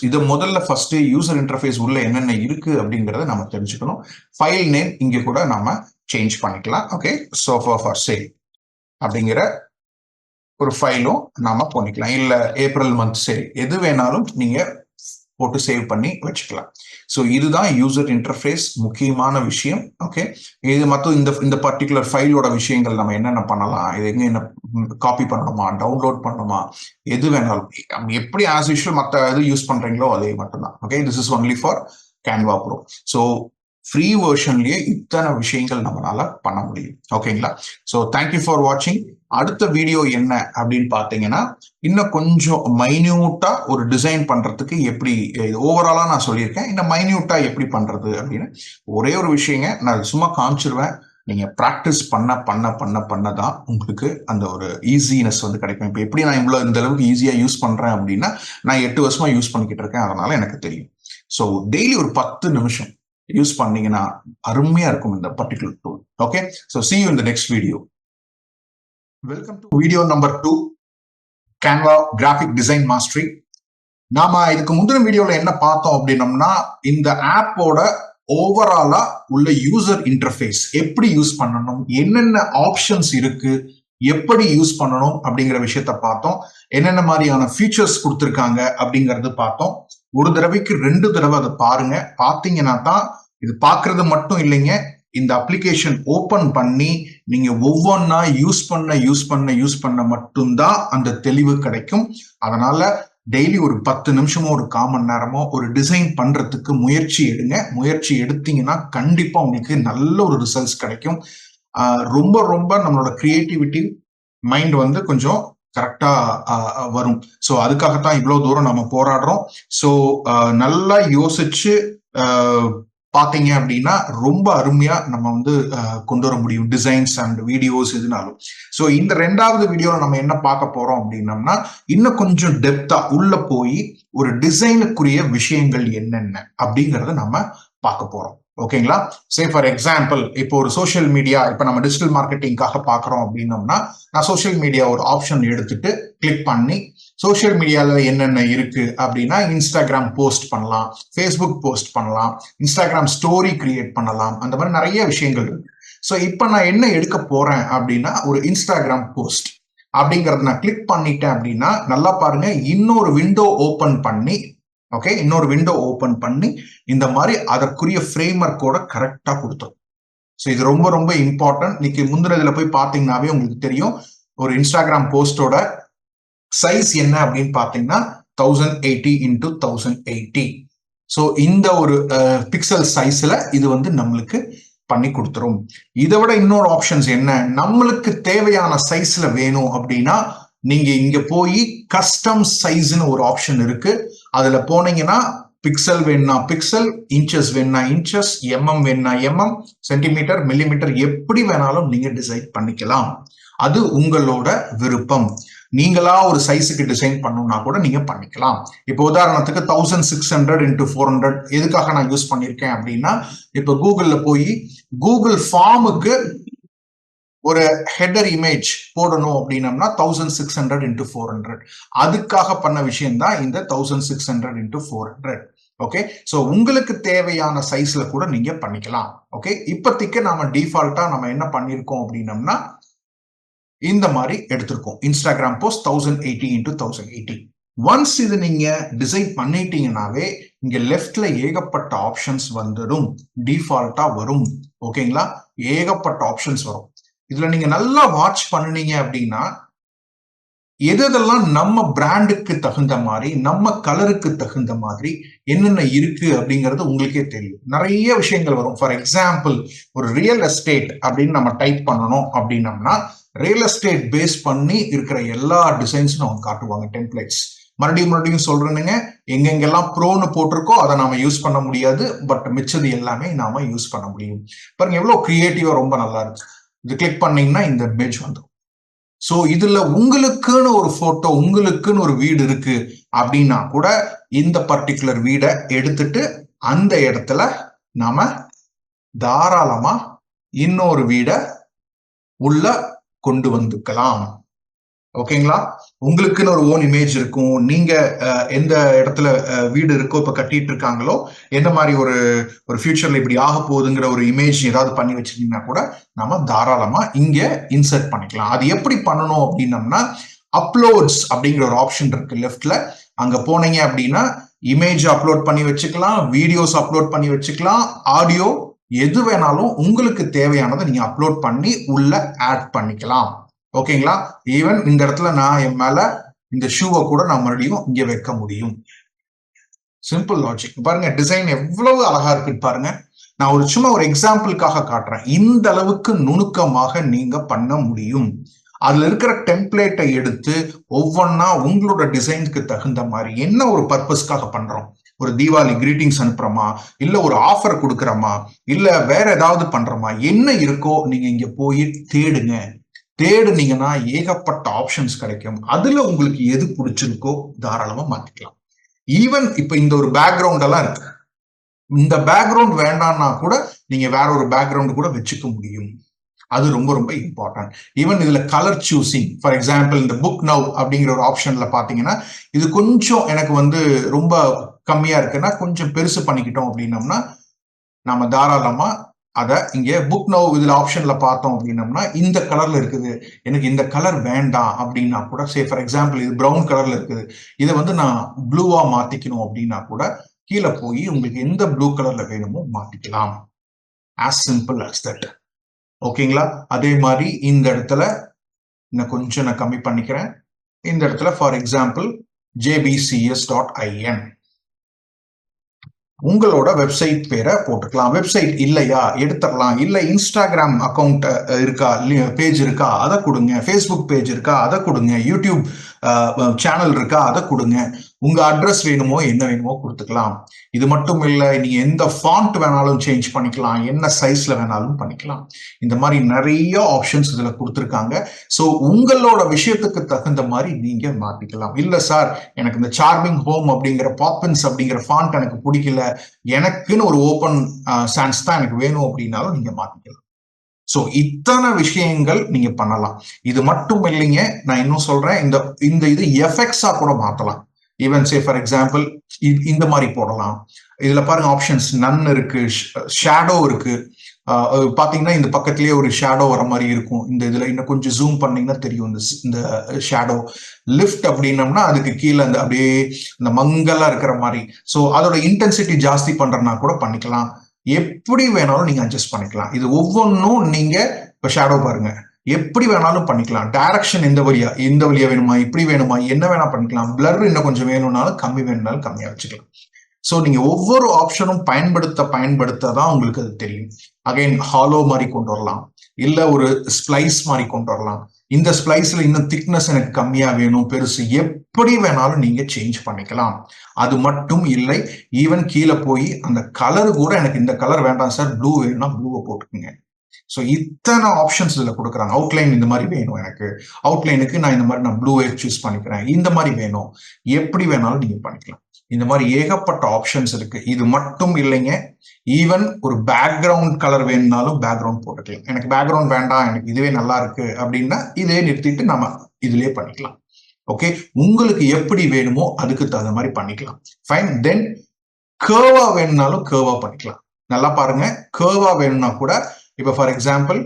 Speaker 2: இதை முதல்ல ஃபர்ஸ்ட் யூசர் இன்டர்ஃபேஸ் உள்ள என்னென்ன இருக்கு அப்படிங்கறத நம்ம தெரிஞ்சுக்கணும். ஃபைல் நேம் இங்க கூட நம்ம சேஞ்ச் பண்ணிக்கலாம். ஓகே, சோஃபா ஃபார் சேல் அப்படிங்கிற ஒரு ஃபைலும் நாம பண்ணிக்கலாம். இல்ல ஏப்ரல் மந்த் சேல் எது வேணாலும் நீங்க போட்டு சேவ் பண்ணி வச்சுக்கலாம். ஸோ இதுதான் யூசர் இன்டர்ஃபேஸ் முக்கியமான விஷயம். ஓகே, இது மட்டும் இந்த பர்டிகுலர் ஃபைலோட விஷயங்கள் நம்ம என்னென்ன பண்ணலாம், இது எங்க என்ன காப்பி பண்ணணுமா, டவுன்லோட் பண்ணணுமா, எது வேணாலும் எப்படி ஆஸ் யூஷுவல் மற்ற இது யூஸ் பண்றீங்களோ அதே மட்டும்தான். Okay, this is only for Canva pro. So free வெர்ஷன்லயே இத்தனை விஷயங்கள் நம்மளால பண்ண முடியும். ஓகேங்களா? ஸோ தேங்க்யூ ஃபார் வாட்சிங். அடுத்த வீடியோ என்ன அப்படின்னு பாத்தீங்கன்னா, இன்னும் கொஞ்சம் மைன்யூட்டா ஒரு டிசைன் பண்றதுக்கு எப்படி, ஓவராலா நான் சொல்லியிருக்கேன், இன்னும் மைன்யூட்டா எப்படி பண்றது அப்படின்னு ஒரே ஒரு விஷயங்க நான் சும்மா காமிச்சிருவேன். நீங்க ப்ராக்டிஸ் பண்ண பண்ண பண்ண பண்ணதான் உங்களுக்கு அந்த ஒரு ஈஸினஸ் வந்து கிடைக்கும். இப்போ எப்படி நான் இந்த அளவுக்கு ஈஸியா யூஸ் பண்றேன் அப்படின்னா, நான் 8 வருஷமா யூஸ் பண்ணிக்கிட்டு இருக்கேன், அதனால எனக்கு தெரியும். ஸோ டெய்லி ஒரு 10 நிமிஷம் யூஸ் பண்ணீங்கன்னா அருமையா இருக்கும் இந்த particular tool. Okay, so see you in the next video. Welcome to video number 2, Canva graphic design mastery. நாம இதுக்கு முந்தின வீடியோல என்ன பார்த்தோம் அப்படின்னம்னா, இந்த ஆப்போட ஓவராலா உள்ள யூசர் இன்டர்ஃபேஸ் எப்படி யூஸ் பண்ணணும், என்னென்ன ஆப்ஷன்ஸ் இருக்கு, எப்படி யூஸ் பண்ணணும் அப்படிங்கிற விஷயத்த பார்த்தோம். என்னென்ன மாதிரியான ஃபீச்சர்ஸ் கொடுத்துருக்காங்க அப்படிங்கறது பார்த்தோம். ஒரு தடவைக்கு 2 தடவை அதை பாருங்க. பார்த்தீங்கன்னா தான் இது பார்க்கறது மட்டும் இல்லைங்க, இந்த அப்ளிகேஷன் ஓபன் பண்ணி நீங்க ஒவ்வொன்னா யூஸ் பண்ண மட்டும்தான் அந்த தெளிவு கிடைக்கும். அதனால டெய்லி ஒரு 10 நிமிஷமோ ஒரு 1/4 மணி நேரமோ ஒரு டிசைன் பண்றதுக்கு முயற்சி எடுங்க. முயற்சி எடுத்தீங்கன்னா கண்டிப்பா உங்களுக்கு நல்ல ஒரு ரிசல்ட்ஸ் கிடைக்கும். ரொம்ப ரொம்ப நம்மளோட கிரியேட்டிவிட்டி மைண்ட் வந்து கொஞ்சம் கரெக்டா வரும். ஸோ அதுக்காகத்தான் இவ்வளவு தூரம் நம்ம போராடுறோம். ஸோ நல்லா யோசிச்சு பாத்தீங்க அப்படின்னா ரொம்ப அருமையா நம்ம வந்து கொண்டு வர முடியும் டிசைன்ஸ் அண்ட் வீடியோஸ் எதுனாலும். ஸோ இந்த 2வது வீடியோல நம்ம என்ன பார்க்க போறோம் அப்படின்னம்னா, இன்னும் கொஞ்சம் டெப்தா உள்ள போய் ஒரு டிசைனுக்குரிய விஷயங்கள் என்னென்ன அப்படிங்கறத நம்ம பார்க்க போறோம். ஓகேங்களா? சே ஃபார் எக்ஸாம்பிள், இப்போ ஒரு சோஷியல் மீடியா, இப்போ நம்ம டிஜிட்டல் மார்க்கெட்டிங்காக பாக்குறோம் அப்படின்னம்னா, நான் சோஷியல் மீடியா ஒரு ஆப்ஷன் எடுத்துட்டு கிளிக் பண்ணி சோஷியல் மீடியால என்னென்ன இருக்கு அப்படின்னா, இன்ஸ்டாகிராம் போஸ்ட் பண்ணலாம், ஃபேஸ்புக் போஸ்ட் பண்ணலாம், இன்ஸ்டாகிராம் ஸ்டோரி கிரியேட் பண்ணலாம், அந்த மாதிரி நிறைய விஷயங்கள் இருக்கு. ஸோ இப்போ நான் என்ன எடுக்க போறேன் அப்படின்னா, ஒரு இன்ஸ்டாகிராம் போஸ்ட் அப்படிங்கறத நான் கிளிக் பண்ணிட்டேன் அப்படின்னா, நல்லா பாருங்க, இன்னொரு விண்டோ ஓபன் பண்ணி, ஓகே, இன்னொரு விண்டோ ஓபன் பண்ணி இந்த மாதிரி அதற்குரிய ஃப்ரேம்வொர்க்கோட கரெக்டா கொடுத்தோம். ஸோ இது ரொம்ப ரொம்ப இம்பார்ட்டன்ட். இன்னைக்கு முந்தினதுல போய் பாத்தீங்கன்னாவே உங்களுக்கு தெரியும், ஒரு இன்ஸ்டாகிராம் போஸ்டோட சைஸ் என்ன அப்படின்னு பாத்தீங்கன்னா 1080 into 1080. ஸோ இந்த ஒரு பிக்சல் சைஸ்ல இது வந்து நம்மளுக்கு பண்ணி கொடுத்துரும். இதை விட இன்னொரு ஆப்ஷன்ஸ் என்ன, நம்மளுக்கு தேவையான சைஸ்ல வேணும் அப்படின்னா நீங்க இங்க போய் கஸ்டம் சைஸ்னு ஒரு ஆப்ஷன் இருக்கு. அதுல போனீங்கன்னா பிக்சல் வேணா பிக்சல், இன்ச்சஸ் வேணா இன்ச்சஸ், எம்எம் வேணா எம்எம், சென்டிமீட்டர், மில்லிமீட்டர், எப்படி வேணாலும் நீங்க டிசைன் பண்ணிக்கலாம். அது உங்களோட விருப்பம். நீங்களா ஒரு சைஸுக்கு டிசைன் பண்ணணும்னா கூட நீங்க பண்ணிக்கலாம். இப்போ உதாரணத்துக்கு 1600 into 400 எதுக்காக நான் யூஸ் பண்ணிருக்கேன் அப்படின்னா, இப்போ கூகுள்ல போய் கூகுள் ஃபார்முக்கு ஒரு ஹெடர் இமேஜ் போடணும் அப்படின்னம்னா 1600 into 400 அதுக்காக பண்ண விஷயம் தான் இந்த 1600 into 400. ஓகே, சோ உங்களுக்கு தேவையான சைஸ்ல கூட நீங்க பண்ணிக்கலாம். ஓகே, இப்போதைக்கு நாம டிஃபால்ட்டா நம்ம என்ன பண்ணிருக்கோம் அப்படின்னம்னா, இந்த மாதிரி எடுத்திருக்கோம். Instagram post 1080 into 1080. ஒன்ஸ் இது நீங்க டிசைன் பண்ணிட்டீங்கன்னாவே இங்க லெஃப்ட்ல ஏகப்பட்ட ஆப்ஷன்ஸ் வந்துடும், டிஃபால்ட்டா வரும். ஓகேங்களா? ஏகப்பட்ட ஆப்ஷன்ஸ் வரும். இதுல நீங்க நல்லா வாட்ச் பண்ணுனீங்க அப்படின்னா, எதெல்லாம் நம்ம பிராண்டுக்கு தகுந்த மாதிரி, நம்ம கலருக்கு தகுந்த மாதிரி என்னென்ன இருக்கு அப்படிங்கிறது உங்களுக்கே தெரியும். நிறைய விஷயங்கள் வரும். ஃபார் எக்ஸாம்பிள், ஒரு ரியல் எஸ்டேட் அப்படின்னு நம்ம டைப் பண்ணணும் அப்படின்னம்னா, ரியல் எஸ்டேட் பேஸ் பண்ணி இருக்கிற எல்லா டிசைன்ஸும் அவங்க காட்டுவாங்க, டெம்ப்ளேட்ஸ். மறுபடியும் சொல்றேனுங்க, எங்கெங்கெல்லாம் ப்ரோன்னு போட்டிருக்கோ அதை நாம யூஸ் பண்ண முடியாது, பட் மிச்சது எல்லாமே நாம யூஸ் பண்ண முடியும். பாருங்க எவ்வளவு கிரியேட்டிவா ரொம்ப நல்லா இருக்கு. இது கிளிக் பண்ணீங்கன்னா இந்த இமேஜ் வந்துடும். ஸோ இதுல உங்களுக்குன்னு ஒரு போட்டோ, உங்களுக்குன்னு ஒரு வீடு இருக்கு அப்படின்னா கூட இந்த பர்டிகுலர் வீடை எடுத்துட்டு அந்த இடத்துல நாம தாராளமா இன்னொரு வீடை உள்ள கொண்டு வந்துக்கலாம். ஓகேங்களா? உங்களுக்குன்னு ஒரு ஓன் இமேஜ் இருக்கும். நீங்க எந்த இடத்துல வீடு இருக்கோ இப்ப கட்டிட்டு இருக்காங்களோ, எந்த மாதிரி ஒரு ஃபியூச்சர்ல இப்படி ஆக போகுதுங்கிற ஒரு இமேஜ் ஏதாவது பண்ணி வச்சிருந்தீங்கன்னா கூட நம்ம தாராளமா இங்க இன்சர்ட் பண்ணிக்கலாம். அது எப்படி பண்ணணும் அப்படின்னம்னா, அப்லோட்ஸ் அப்படிங்கிற ஒரு ஆப்ஷன் இருக்கு லெஃப்ட்ல. அங்க போனீங்க அப்படின்னா இமேஜ் அப்லோட் பண்ணி வச்சுக்கலாம், வீடியோஸ் அப்லோட் பண்ணி வச்சுக்கலாம், ஆடியோ எது வேணாலும் உங்களுக்கு தேவையானதை நீங்க அப்லோட் பண்ணி உள்ள ஆட் பண்ணிக்கலாம். ஓகேங்களா? ஈவன் இந்த இடத்துல நான் என் மேல இந்த ஷூவை கூட நான் மறுபடியும் இங்க வைக்க முடியும். Simple logic. பாருங்க டிசைன் எவ்வளவு அழகா இருக்கு பாருங்க. நான் சும்மா ஒரு எக்ஸாம்பிளுக்காக காட்டுறேன். இந்த அளவுக்கு நுணுக்கமாக நீங்க பண்ண முடியும். அதுல இருக்கிற டெம்ப்ளேட்டை எடுத்து ஒவ்வொன்னா உங்களோட டிசைனுக்கு தகுந்த மாதிரி என்ன ஒரு பர்பஸ்க்காக பண்றோம், ஒரு தீபாவளி கிரீட்டிங்ஸ் அனுப்புறோமா, இல்ல ஒரு ஆஃபர் கொடுக்குறோமா, இல்ல வேற ஏதாவது பண்றோமா, என்ன இருக்கோ நீங்க இங்க போய் தேடுனீங்கன்னா ஏகப்பட்ட ஆப்ஷன்ஸ் கிடைக்கும். அதுல உங்களுக்கு எது பிடிச்சிருக்கோ தாராளமா மாத்திக்கலாம். ஈவன் இப்ப இந்த ஒரு பேக்ரவுண்ட் எல்லாம் இருக்கு, இந்த பேக்ரவுண்ட் வேண்டாம்னா கூட நீங்க வேற ஒரு பேக்ரவுண்ட் கூட வச்சுக்க முடியும். அது ரொம்ப ரொம்ப இம்பார்ட்டன்ட். ஈவன் இதுல கலர் சூசிங், ஃபார் எக்ஸாம்பிள் இந்த புக் நவ் அப்படிங்கிற ஒரு ஆப்ஷன்ல பாத்தீங்கன்னா இது கொஞ்சம் எனக்கு ரொம்ப கம்மியா இருக்குன்னா கொஞ்சம் பெருசு பண்ணிக்கிட்டோம் அப்படின்னம்னா நாம தாராளமா அதை இங்க புக் நவ் இதுல ஆப்ஷன்ல பார்த்தோம் அப்படின்னம்னா இந்த கலர்ல இருக்குது, எனக்கு இந்த கலர் வேண்டாம் அப்படின்னா கூட, சே ஃபார் எக்ஸாம்பிள் இது ப்ரௌன் கலர்ல இருக்குது, இதை நான் ப்ளூவா மாத்திக்கணும் அப்படின்னா கூட கீழே போய் உங்களுக்கு எந்த ப்ளூ கலர்ல வேணுமோ மாத்திக்கலாம். as simple as that. ஓகேங்களா? அதே மாதிரி இந்த இடத்துல இன்னும் கொஞ்சம் நான் கம்மி பண்ணிக்கிறேன். இந்த இடத்துல ஃபார் எக்ஸாம்பிள் jbcs.in உங்களோட வெப்சைட் பேரை போட்டுக்கலாம். வெப்சைட் இல்லையா எடுத்துடலாம். இல்ல இன்ஸ்டாகிராம் அக்கௌண்ட் இருக்கா, பேஜ் இருக்கா, அதை கொடுங்க. ஃபேஸ்புக் பேஜ் இருக்கா, அதை கொடுங்க. யூடியூப் சேனல் இருக்கா, அதை கொடுங்க. உங்க அட்ரஸ் வேணுமோ என்ன வேணுமோ கொடுத்துக்கலாம். இது மட்டும் இல்லை, நீங்க எந்த ஃபாண்ட் வேணாலும் சேஞ்ச் பண்ணிக்கலாம், என்ன சைஸ்ல வேணாலும் பண்ணிக்கலாம். இந்த மாதிரி நிறைய ஆப்ஷன்ஸ் இதுல கொடுத்துருக்காங்க. ஸோ உங்களோட விஷயத்துக்கு தகுந்த மாதிரி நீங்க மாத்திக்கலாம். இல்ல சார் எனக்கு இந்த சார்மிங் ஹோம் அப்படிங்கிற பாப்பின்ஸ் அப்படிங்கிற ஃபாண்ட் எனக்கு பிடிக்கல, எனக்குன்னு ஒரு ஓப்பன் சான்ஸ் தான் எனக்கு வேணும் அப்படின்னாலும் நீங்க மாத்திக்கலாம். ஸோ இத்தனை விஷயங்கள் நீங்க பண்ணலாம். இது மட்டும் இல்லைங்க, நான் இன்னும் சொல்றேன், இந்த இது எஃபெக்ட்ஸா கூட மாத்தலாம். ஈவன் சே ஃபார் எக்ஸாம்பிள் இந்த மாதிரி போடலாம். இதுல பாருங்க ஆப்ஷன்ஸ் நன் இருக்கு, ஷேடோ இருக்கு. பாத்தீங்கன்னா இந்த பக்கத்திலேயே ஒரு ஷேடோ வர மாதிரி இருக்கும். இந்த இதுல இன்னும் கொஞ்சம் ஜூம் பண்ணீங்கன்னா தெரியும் இந்த ஷேடோ. லிஃப்ட் அப்படின்னம்னா அதுக்கு கீழே அந்த அப்படியே இந்த மங்கலா இருக்கிற மாதிரி. ஸோ அதோட இன்டென்சிட்டி ஜாஸ்தி பண்றதுனா கூட பண்ணிக்கலாம். எப்படி வேணாலும் நீங்க அட்ஜஸ்ட் பண்ணிக்கலாம். இது ஒவ்வொன்றும் நீங்க இப்ப ஷேடோ பாருங்க, எப்படி வேணாலும் பண்ணிக்கலாம். டைரக்ஷன் இந்த வழியா வேணுமா, இப்படி வேணுமா, என்ன வேணா பண்ணிக்கலாம். பிளர் இன்னும் கொஞ்சம் வேணும்னாலும் கம்மி வேணும்னாலும் கம்மியா வச்சுக்கலாம். ஸோ நீங்க ஒவ்வொரு ஆப்ஷனும் பயன்படுத்த தான் உங்களுக்கு அது தெரியும். அகைன் ஹாலோ மாதிரி கொண்டு வரலாம், இல்ல ஒரு ஸ்ப்ளைஸ் மாதிரி கொண்டு வரலாம். இந்த ஸ்ப்ளைஸ்ல இன்னும் திக்னஸ் எனக்கு கம்மியா வேணும், பெருசு, எப்படி வேணாலும் நீங்க சேஞ்ச் பண்ணிக்கலாம். அது மட்டும் இல்லை, ஈவன் கீழே போய் அந்த கலர் கூட எனக்கு இந்த கலர் வேண்டாம் சார், ப்ளூ வேணும்னா ப்ளூவை போட்டுக்குங்க. ஸோ இத்தனை ஆப்ஷன்ஸ் இதுல கொடுக்குறாங்க. அவுட்லைன் இந்த மாதிரி வேணும், எனக்கு அவுட்லைனுக்கு நான் இந்த மாதிரி ப்ளூவை சூஸ் பண்ணிக்கிறேன், இந்த மாதிரி வேணும், எப்படி வேணாலும் நீங்க பண்ணிக்கலாம். இந்த மாதிரி ஏகப்பட்ட ஆப்ஷன்ஸ் இருக்கு. இது மட்டும் இல்லைங்க, ஈவன் ஒரு பேக்ரவுண்ட் கலர் வேணும்னாலும் பேக்ரவுண்ட் போட்டுக்கலாம். எனக்கு பேக்ரவுண்ட் வேண்டாம், எனக்கு இதுவே நல்லா இருக்கு அப்படின்னா இதே நிறுத்திட்டு நம்ம இதுலயே பண்ணிக்கலாம். ஓகே, உங்களுக்கு எப்படி வேணுமோ அதுக்கு தகுந்த மாதிரி பண்ணிக்கலாம். ஃபைன். தென் கேர்வா வேணும்னாலும் கேர்வா பண்ணிக்கலாம். நல்லா பாருங்க, கேர்வா வேணும்னா கூட இப்ப ஃபார் எக்ஸாம்பிள்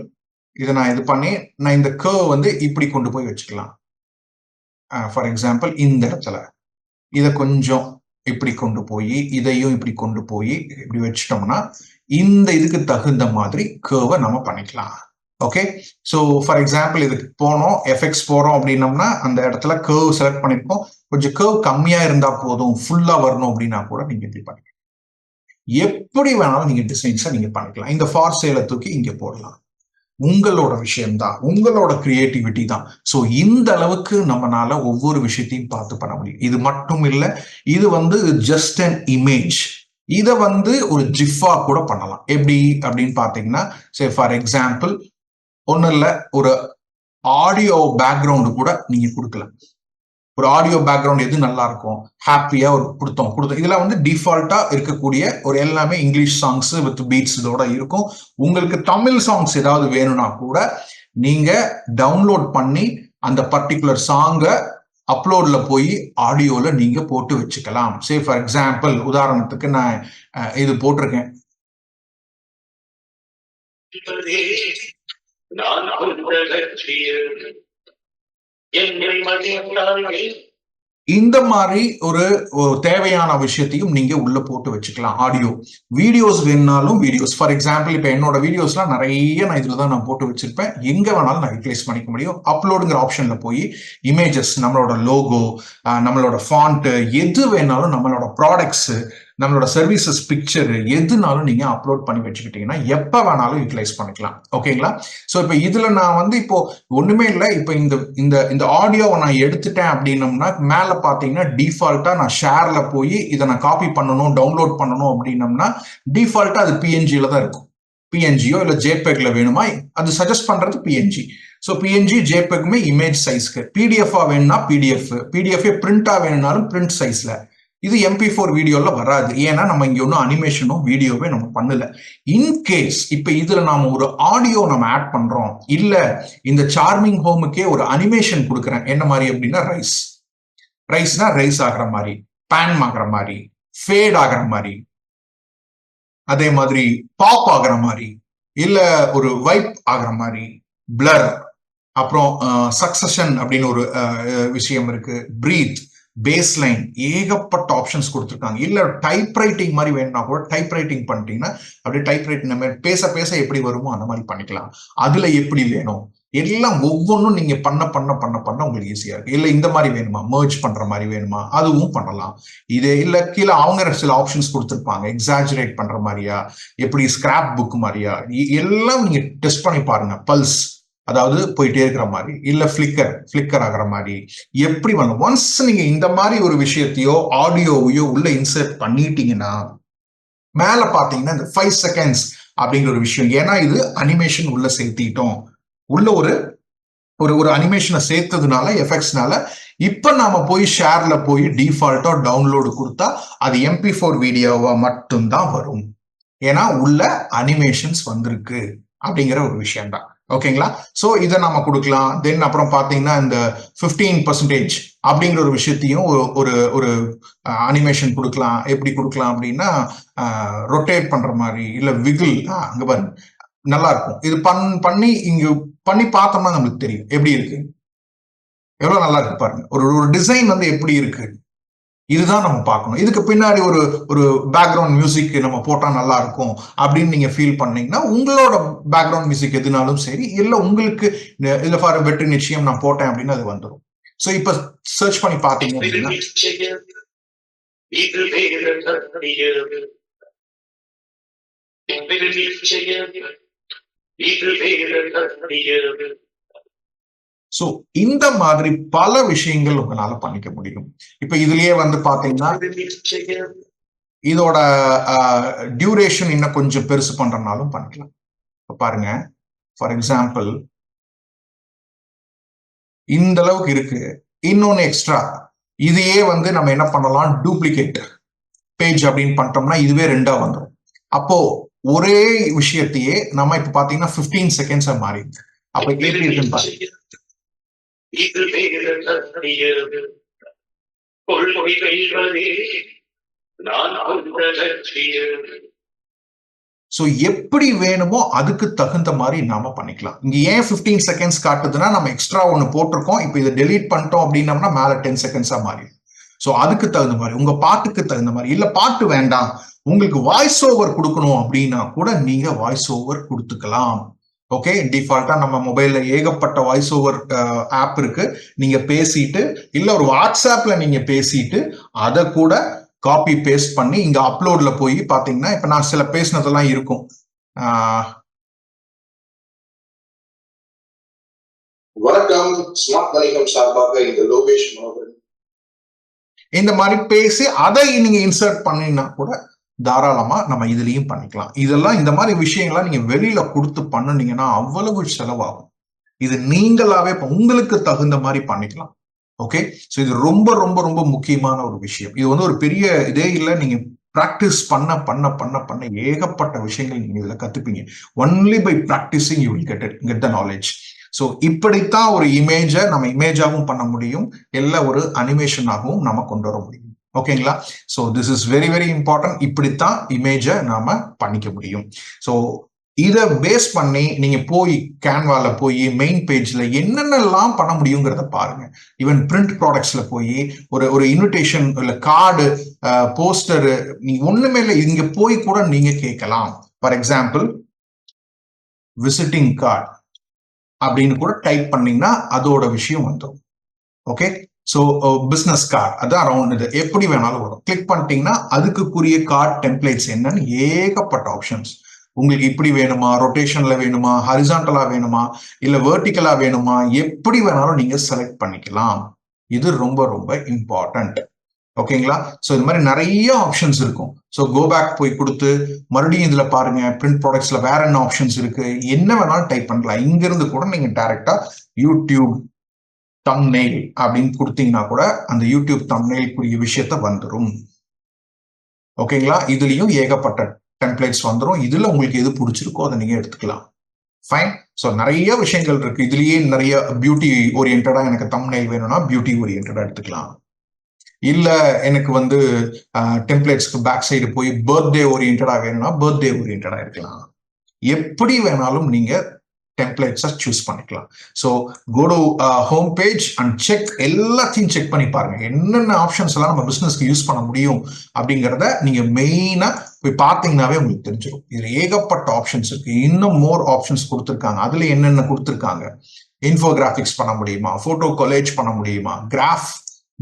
Speaker 2: இதை நான் இது பண்ணி நான் இந்த கேர்வ் இப்படி கொண்டு போய் வச்சுக்கலாம். ஃபார் எக்ஸாம்பிள் இந்த இடத்துல இதை கொஞ்சம் இப்படி கொண்டு போய் இதையும் இப்படி கொண்டு போய் இப்படி வச்சிட்டோம்னா இந்த இதுக்கு தகுந்த மாதிரி கேர்வை நம்ம பண்ணிக்கலாம். ஓகே, ஸோ ஃபார் எக்ஸாம்பிள் இதுக்கு போனோம், எஃபெக்ட்ஸ் போறோம் அப்படின்னம்னா அந்த இடத்துல கேர்வ் செலக்ட் பண்ணிருப்போம். கொஞ்சம் கேர்வ் கம்மியா இருந்தா போதும், ஃபுல்லா வரணும் அப்படின்னா கூட நீங்க இப்படி பண்ணிக்கலாம். எப்படி வேணாலும் நீங்க டிசைன்ஸை நீங்க பண்ணிக்கலாம். இந்த ஃபார் சேலை தூக்கி இங்க போடலாம். உங்களோட விஷயம்தான், உங்களோட கிரியேட்டிவிட்டி தான். ஸோ இந்த அளவுக்கு நம்மளால ஒவ்வொரு விஷயத்தையும் பார்த்து பண்ண முடியும். இது மட்டும் இல்லை, இது வந்து ஜஸ்ட் அன் இமேஜ். இதை வந்து ஒரு ஜிஃபா கூட பண்ணலாம். எப்படி அப்படின்னு பார்த்தீங்கன்னா, சே ஃபார் எக்ஸாம்பிள் ஒன்றும் இல்லை, ஒரு ஆடியோ பேக்ரவுண்டு கூட நீங்க கொடுக்கலாம். ஒரு ஆடியோ பேக்ரவுண்ட் எது நல்லா இருக்கும், ஹாப்பியா ஒரு கொடுத்தோம். இதெல்லாம் வந்து டிஃபால்ட்டா இருக்கக்கூடிய ஒரு எல்லாமே இங்கிலீஷ் சாங்ஸ் வித் பீட்ஸ் இதோட இருக்கும். உங்களுக்கு தமிழ் சாங்ஸ் ஏதாவது வேணும்னா கூட நீங்க டவுன்லோட் பண்ணி அந்த பர்டிகுலர் சாங்கை அப்லோட்ல போய் ஆடியோல நீங்க போட்டு வச்சுக்கலாம். சே ஃபார் எக்ஸாம்பிள் உதாரணத்துக்கு நான் இது போட்டிருக்கேன். இந்த மாதிரி ஒரு தேவையான விஷயத்தையும் நீங்க உள்ள போட்டு வச்சுக்கலாம். ஆடியோ வீடியோஸ் வேணுனாலும் வீடியோஸ், ஃபார் எக்ஸாம்பிள் இப்ப என்னோட வீடியோஸ்லாம் நிறைய நான் இதுலதான் நான் போட்டு வச்சிருப்பேன். எங்க வேணாலும் நான் ரிப்ளேஸ் பண்ணிக்க முடியும். அப்லோடுங்கிற ஆப்ஷன்ல போய் இமேஜஸ், நம்மளோட லோகோ, நம்மளோட ஃபாண்ட், எது வேணாலும் நம்மளோட ப்ராடக்ட்ஸ், நம்மளோட சர்வீசஸ் பிக்சர் எதுனாலும் நீங்க அப்லோட் பண்ணி வச்சுக்கிட்டீங்கன்னா எப்ப வேணாலும் யூட்டிலைஸ் பண்ணிக்கலாம். ஓகேங்களா? ஸோ இப்போ இதுல நான் வந்து இப்போ ஒண்ணுமே இல்லை, இப்போ இந்த ஆடியோவை நான் எடுத்துட்டேன் அப்படின்னம்னா மேல பாத்தீங்கன்னா டிஃபால்ட்டா நான் ஷேர்ல போய் இதை நான் காப்பி பண்ணணும், டவுன்லோட் பண்ணணும் அப்படின்னம்னா டிஃபால்ட்டா அது பிஎன்ஜில தான் இருக்கும். பிஎன்ஜியோ இல்லை ஜேபெக்ல வேணுமா அது சஜஸ்ட் பண்றது பிஎன்ஜி. ஸோ பிஎன்ஜி ஜேபெக்குமே இமேஜ் சைஸ்க்கு, பிடிஎஃபா வேணும்னா பிடிஎஃப் பிரிண்டா வேணும்னாலும் பிரிண்ட் சைஸ்ல. இது MP4 வீடியோல வராது, ஏன்னா நம்ம இங்க ஒன்றும் அனிமேஷனும் வீடியோவே நம்ம பண்ணல. இன்கேஸ் இப்ப இதுல நாம ஒரு ஆடியோ நம்ம ஆட் பண்றோம், இல்ல இந்த சார்மிங் ஹோமுக்கே ஒரு அனிமேஷன் கொடுக்குறேன். என்ன மாதிரி அப்படின்னா ரைஸ்னா ரைஸ் ஆகிற மாதிரி, பேன் ஆகிற மாதிரி, ஃபேட் ஆகிற மாதிரி, அதே மாதிரி பாப் ஆகிற மாதிரி, இல்ல ஒரு வைப் ஆகிற மாதிரி, பிளர், அப்புறம் சக்சஷன் அப்படின்னு ஒரு விஷயம் இருக்கு, பிரீத், பேஸ் லைன், ஏகப்பட்ட ஆப்ஷன்ஸ் கொடுத்துருக்காங்க. இல்ல டைப் ரைட்டிங் மாதிரி வேணும்னா கூட டைப் ரைட்டிங் பண்ணிட்டீங்கன்னா அப்படியே டைப் ரைட்டிங் நம்ம பேச பேச எப்படி வருமோ அந்த மாதிரி பண்ணிக்கலாம். அதுல எப்படி வேணும் எல்லாம் ஒவ்வொன்றும் நீங்க பண்ண உங்களுக்கு ஈஸியா இருக்கு. இல்ல இந்த மாதிரி வேணுமா, மர்ஜ் பண்ற மாதிரி வேணுமா, அதுவும் பண்ணலாம். இது இல்ல கீழே அவங்க சில ஆப்ஷன்ஸ் கொடுத்துருப்பாங்க, எக்ஸாஜரேட் பண்ற மாதிரியா, எப்படி ஸ்கிராப் புக் மாதிரியா, எல்லாம் நீங்க டெஸ்ட் பண்ணி பாருங்க. பல்ஸ், அதாவது போயிட்டே இருக்கிற மாதிரி, இல்ல ஃபிளிக்கர் ஆகிற மாதிரி, எப்படி பண்ணலாம். ஒன்ஸ் நீங்க இந்த மாதிரி ஒரு விஷயத்தையோ ஆடியோவையோ உள்ள இன்சர்ட் பண்ணிட்டீங்கன்னா மேல பாத்தீங்கன்னா இந்த 5 செகண்ட்ஸ் அப்படிங்கிற ஒரு விஷயம், ஏன்னா இது அனிமேஷன் உள்ள சேர்த்திட்டோம், உள்ள ஒரு அனிமேஷனை சேர்த்ததுனால எஃபெக்ட்ஸ்னால இப்ப நாம போய் ஷேர்ல போய் டிஃபால்ட்டா டவுன்லோடு கொடுத்தா அது MP4 வீடியோவா மட்டும்தான் வரும், ஏன்னா உள்ள அனிமேஷன்ஸ் வந்திருக்கு அப்படிங்கிற ஒரு விஷயம் தான். ஓகேங்களா? சோ இதை நம்ம கொடுக்கலாம். தென் அப்புறம் பாத்தீங்கன்னா இந்த 15% அப்படிங்கிற ஒரு விஷயத்தையும் ஒரு அனிமேஷன் கொடுக்கலாம். எப்படி கொடுக்கலாம் அப்படின்னா ரொட்டேட் பண்ற மாதிரி, இல்ல விகில், அங்க பாருங்க நல்லா இருக்கும். இது பண்ணி இங்க பண்ணி பார்த்தோம்னா நம்மளுக்கு தெரியும் எப்படி இருக்கு, எவ்வளவு நல்லா இருக்கு பாருங்க. ஒரு டிசைன் வந்து எப்படி இருக்கு, இதுதான் நம்ம பார்க்கணும். இதுக்கு பின்னாடி ஒரு பேக்ரவுண்ட் மியூசிக் நம்ம போட்டா நல்லா இருக்கும் அப்படின்னு நீங்க ஃபீல் பண்ணீங்கன்னா உங்களோட பேக்ரவுண்ட் மியூசிக் எதுனாலும் சரி, இல்ல உங்களுக்கு இல்ல ஃபார் வெற்றி நிச்சயம் நான் போட்டேன் அப்படின்னு அது வந்துடும். ஸோ இப்ப சர்ச் பண்ணி பார்த்தீங்க அப்படின்னா சோ இந்த மாதிரி பல விஷயங்கள் உங்களால பண்ணிக்க முடியும். இப்ப இதுலயே வந்து பாத்தீங்கன்னா இதோட டியூரேஷன் இன்னும் கொஞ்சம் பெருசு பண்றதுனாலும் பண்ணிக்கலாம். பாருங்க, ஃபார் எக்ஸாம்பிள் இந்த அளவுக்கு இருக்கு. இன்னொன்னு எக்ஸ்ட்ரா இதையே வந்து நம்ம என்ன பண்ணலாம், டூப்ளிகேட் பேஜ் அப்படின்னு பண்ணிட்டோம்னா இதுவே 2ஆ வந்துடும். அப்போ ஒரே விஷயத்தையே நம்ம இப்ப பாத்தீங்கன்னா 15 செகண்ட்ஸா மாறி இருக்கு. அப்ப எப்படி இருக்குன்னு பாருங்க. சோ எப்படி வேணுமோ அதுக்கு தகுந்த மாதிரி நாம பண்ணிக்கலாம். இங்க ஏன் 15 செகண்ட்ஸ் காட்டுதுன்னா நம்ம எக்ஸ்ட்ரா ஒன்னு போட்டிருக்கோம். இப்ப இதை டெலீட் பண்ணிட்டோம் அப்படின்னம்னா மேல 10 செகண்ட்ஸா மாறி. சோ அதுக்கு தகுந்த மாதிரி, உங்க பாட்டுக்கு தகுந்த மாதிரி, இல்ல பாட்டு வேண்டாம் உங்களுக்கு வாய்ஸ் ஓவர் கொடுக்கணும் அப்படின்னா கூட நீங்க வாய்ஸ் ஓவர் கொடுத்துக்கலாம். ஓகே, டிஃபால்ட்டா நம்ம மொபைல்ல ஏகப்பட்ட வாய்ஸ் ஓவர் ஆப் இருக்கு. நீங்க பேசிட்டு இல்ல ஒரு வாட்ஸ்அப்ல நீங்க பேசிட்டு அதை கூட காப்பி பேஸ்ட் பண்ணி இங்க அப்லோட்ல போய் பாத்தீங்கன்னா இப்ப நான் சில பேசினதெல்லாம் இருக்கும்.
Speaker 3: வணக்கம். ஸ்மார்ட் வணிகம் சார்பாக இந்த லோகேஷ் அவர்கள்.
Speaker 2: இந்த மாதிரி பேசி அதை நீங்க இன்சர்ட் பண்ணினா கூட தாராளமா நம்ம இதுலயும் பண்ணிக்கலாம். இதெல்லாம் இந்த மாதிரி விஷயங்கள்லாம் நீங்க வெளியில கொடுத்து பண்ணுனீங்கன்னா அவ்வளவு செலவாகும். இது நீங்களாவே உங்களுக்கு தகுந்த மாதிரி பண்ணிக்கலாம். ஓகே, ஸோ இது ரொம்ப ரொம்ப ரொம்ப முக்கியமான ஒரு விஷயம். இது வந்து ஒரு பெரிய இதே இல்லை. நீங்க பிராக்டிஸ் பண்ண பண்ண பண்ண பண்ண ஏகப்பட்ட விஷயங்கள் நீங்க இதுல கத்துப்பீங்க. Only by practising you will get the knowledge. So இப்படித்தான் ஒரு இமேஜை நம்ம இமேஜாகவும் பண்ண முடியும், எல்லா ஒரு அனிமேஷனாகவும் நம்ம கொண்டு வர முடியும். ஓகேங்களா? So this is very very important. இப்படித்தான் இமேஜை நாம பண்ணிக்க முடியும். ஸோ இதை பேஸ் பண்ணி நீங்க போய் கேன்வால போய் மெயின் பேஜ்ல என்னென்னலாம் பண்ண முடியுங்கிறத பாருங்க. ஈவன் பிரிண்ட் ப்ராடக்ட்ஸ்ல போய் ஒரு இன்விடேஷன் இல்ல கார்டு, போஸ்டரு, நீ ஒண்ணுமே இல்லை, இங்க போய் கூட நீங்க கேட்கலாம். ஃபார் எக்ஸாம்பிள் விசிட்டிங் கார்டு அப்படின்னு கூட டைப் பண்ணீங்கன்னா அதோட விஷயம் வந்துடும். ஓகே, ஸோ பிசினஸ் கார்டு அதான் அரௌண்ட் இது எப்படி வேணாலும் வரும். கிளிக் பண்ணிட்டீங்கன்னா அதுக்குரிய கார்டு டெம்ப்ளேட்ஸ் என்னன்னு ஏகப்பட்ட ஆப்ஷன்ஸ். உங்களுக்கு இப்படி வேணுமா, ரொட்டேஷன்ல வேணுமா, ஹரிசான்டலா வேணுமா, இல்ல வெர்டிகலா வேணுமா, எப்படி வேணாலும் நீங்க செலக்ட் பண்ணிக்கலாம். இது ரொம்ப ரொம்ப இம்பார்ட்டன்ட். ஓகேங்களா? ஸோ இது மாதிரி நிறைய ஆப்ஷன்ஸ் இருக்கும். ஸோ கோ பேக் போய் கொடுத்து மறுபடியும் இதுல பாருங்க, பிரிண்ட் ப்ராடக்ட்ஸ்ல வேற என்ன ஆப்ஷன்ஸ் இருக்கு, என்ன வேணாலும் டைப் பண்ணலாம். இங்க இருந்து கூட நீங்க டைரக்டா யூடியூப் தம்ப்நெயில் அப்படின்னு கொடுத்தீங்கன்னா கூட அந்த யூடியூப் தம்ப்நெயிலுக்குரிய விஷயத்த வந்துடும். ஓகேங்களா? இதுலயும் ஏகப்பட்ட டெம்ப்ளேட்ஸ் வந்துடும். இதுல உங்களுக்கு எது பிடிச்சிருக்கோ அதை நீங்க எடுத்துக்கலாம். ஃபைன். ஸோ நிறைய விஷயங்கள் இருக்கு. இதுலயே நிறைய பியூட்டி ஓரியன்டா எனக்கு தம்ப்நெயில் வேணும்னா பியூட்டி ஓரியன்டா எடுத்துக்கலாம். இல்ல எனக்கு வந்து டெம்ப்ளேட்ஸ்க்கு பேக் சைடு போய் பர்த்டே ஓரியன்டா வேணும்னா பர்த்டே ஓரியன்டா இருக்கலாம். எப்படி வேணாலும் நீங்க டெம்ப்ளேட்ஸை சூஸ் பண்ணிக்கலாம். So go to home page and check, எல்லாத்தையும் செக் பண்ணி பாருங்க என்னென்ன ஆப்ஷன்ஸ் எல்லாம் நம்ம பிசினஸ்க்கு யூஸ் பண்ண முடியும் அப்படிங்கிறத நீங்க மெயினா போய் பார்த்தீங்கன்னாவே உங்களுக்கு தெரிஞ்சிடும். இதுல ஏகப்பட்ட ஆப்ஷன்ஸ் இருக்கு. இன்னும் மோர் ஆப்ஷன்ஸ் கொடுத்துருக்காங்க. அதுல என்னென்ன கொடுத்துருக்காங்க, இன்ஃபோகிராபிக்ஸ் பண்ண முடியுமா, போட்டோ கொலேஜ் பண்ண முடியுமா, graph,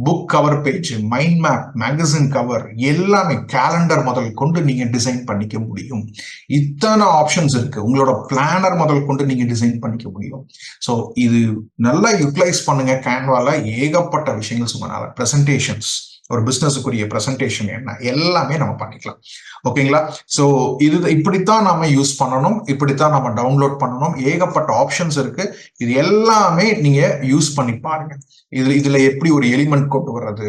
Speaker 2: book cover page, mind map, magazine cover, எல்லாமே கேலண்டர் முதல் கொண்டு நீங்க டிசைன் பண்ணிக்க முடியும். இத்தனை ஆப்ஷன்ஸ் இருக்கு. உங்களோட பிளானர் முதல் கொண்டு நீங்க டிசைன் பண்ணிக்க முடியும். ஸோ இது நல்லா யூட்டிலைஸ் பண்ணுங்க. கேன்வால ஏகப்பட்ட விஷயங்கள் சொன்னால பிரசன்டேஷன்ஸ், ஒரு பிசினஸுக்குரிய பிரசன்டேஷன் என்ன, எல்லாமே நம்ம பண்ணிக்கலாம். ஓகேங்களா? ஸோ இது இப்படித்தான் நம்ம யூஸ் பண்ணணும், இப்படித்தான் நம்ம டவுன்லோட் பண்ணணும். ஏகப்பட்ட ஆப்ஷன்ஸ் இருக்கு. இது எல்லாமே நீங்க யூஸ் பண்ணி பாருங்க. இதுல எப்படி ஒரு எலிமெண்ட் கொண்டு வர்றது,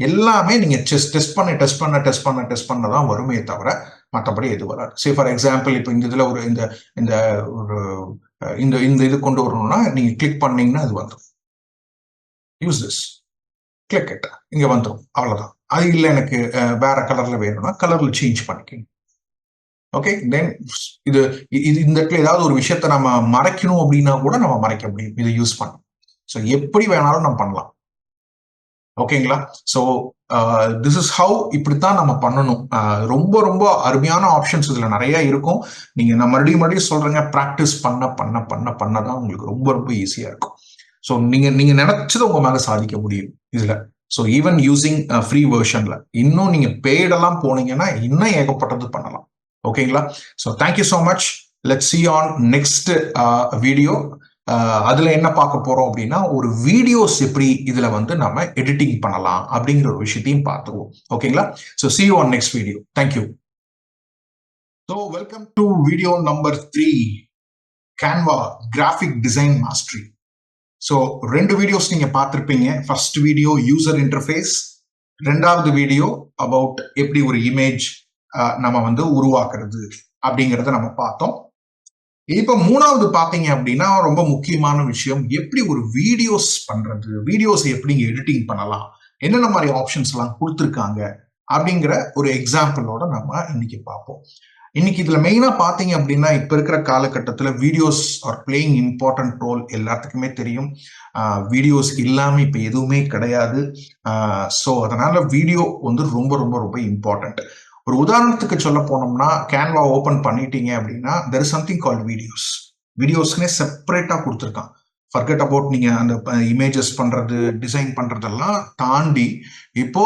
Speaker 2: எல்லாமே நீங்க டெஸ்ட் பண்ண தான் வருமே தவிர மற்றபடி எது வராது. சே ஃபார் எக்ஸாம்பிள் இப்போ இந்த இதுல ஒரு இந்த இது கொண்டு வரணும்னா நீங்க கிளிக் பண்ணீங்கன்னா அது வந்துடும். யூஸ் திஸ், கிளிக் இட், இங்க வந்துடும். அவ்வளவுதான். அது இல்லை எனக்கு வேற கலர்ல வேணும்னா கலர்ல சேஞ்ச் பண்ணிக்கணும். ஓகே, தென் இது இந்த இடத்துல ஏதாவது ஒரு விஷயத்த நம்ம மறைக்கணும் அப்படின்னா கூட நம்ம மறைக்க முடியும் இதை யூஸ் பண்ண. ஸோ எப்படி வேணாலும் நம்ம பண்ணலாம். ஓகேங்களா? ஸோ திஸ் இஸ் ஹவு, இப்படித்தான் நம்ம பண்ணணும். ரொம்ப ரொம்ப அருமையான ஆப்ஷன்ஸ் இதுல நிறைய இருக்கும். நீங்க நான் மறுபடியும் சொல்றேங்க, ப்ராக்டிஸ் பண்ண பண்ண பண்ண பண்ணதான் உங்களுக்கு ரொம்ப ரொம்ப ஈஸியா இருக்கும். ஸோ நீங்க நினைச்சதை உங்க மேல சாதிக்க முடியும் இதுல. ஸோ ஈவன் யூசிங் ஃப்ரீ வெர்ஷன்ல இன்னும் நீங்க பெய்டெல்லாம் போனீங்கன்னா இன்னும் ஏகப்பட்டது பண்ணலாம். ஓகேங்களா? So thank you so much. Let's see on next video. அதுல என்ன பார்க்க போறோம் அப்படின்னா, ஒரு வீடியோஸ் எப்படி இதுல வந்து நம்ம எடிட்டிங் பண்ணலாம் அப்படிங்கிற ஒரு விஷயத்தையும் பார்த்துருவோம். ஓகேங்களா? So see you on next video. Thank you. So welcome to video number 3, Canva Graphic Design Mastery. So 2 videos நீங்க பார்த்துருப்பீங்க. ஃபர்ஸ்ட் வீடியோ யூசர் இன்டர்ஃபேஸ், 2வது வீடியோ அபவுட் எப்படி ஒரு இமேஜ் நம்ம வந்து உருவாக்குறது அப்படிங்கிறத நம்ம பார்த்தோம். இப்ப 3வது பாத்தீங்க அப்படின்னா ரொம்ப முக்கியமான விஷயம், எப்படி ஒரு வீடியோஸ் பண்றது, வீடியோஸ் எப்படி எடிட்டிங் பண்ணலாம், என்னென்ன மாதிரி ஆப்ஷன்ஸ் எல்லாம் கொடுத்துருக்காங்க அப்படிங்கிற ஒரு எக்ஸாம்பிளோட நம்ம இன்னைக்கு பார்ப்போம். இன்னைக்கு இதுல மெயினா பாத்தீங்க அப்படின்னா, இப்ப இருக்கிற காலகட்டத்துல videos are playing important role. எல்லாத்துக்குமே தெரியும், வீடியோஸ் இல்லாம இப்ப எதுவுமே கிடையாது. ஸோ அதனால வீடியோ வந்து ரொம்ப ரொம்ப ரொம்ப இம்பார்ட்டன்ட். ஒரு உதாரணத்துக்கு சொல்ல போனோம்னா, கேன்வா ஓபன் பண்ணிட்டீங்க அப்படின்னா there is something called videos. வீடியோஸ்னே செப்பரேட்டா கொடுத்துருக்கான். ஃபர்கெட் அபவுட் நீங்க அந்த இமேஜஸ் பண்றது, டிசைன் பண்றதெல்லாம் தாண்டி இப்போ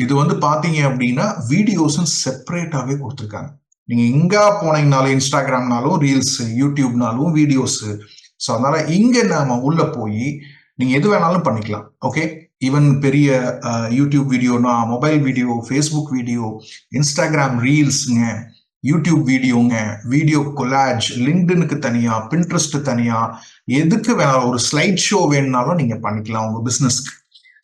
Speaker 2: இது வந்து பாத்தீங்க அப்படின்னா வீடியோஸ் செப்பரேட்டாவே கொடுத்துருக்காங்க. நீங்க எங்க போனீங்கனாலும், இன்ஸ்டாகிராம்னாலும் ரீல்ஸ், யூடியூப்னாலும் வீடியோஸ், ஸோ அதனால இங்க நாம உள்ள போய் நீங்க எது வேணாலும் பண்ணிக்கலாம். ஓகே, ஈவன் பெரிய யூடியூப் வீடியோனா, mobile video, Facebook video, Instagram ரீல்ஸுங்க, யூடியூப் வீடியோங்க, வீடியோ கொலாஜ், லிங்க்டினுக்கு தனியா, பின்ட்ரெஸ்ட் தனியா, எதுக்கு வேணாலும் ஒரு ஸ்லைட் ஷோ வேணும்னாலும் நீங்க பண்ணிக்கலாம் உங்க பிசினஸ்க்கு.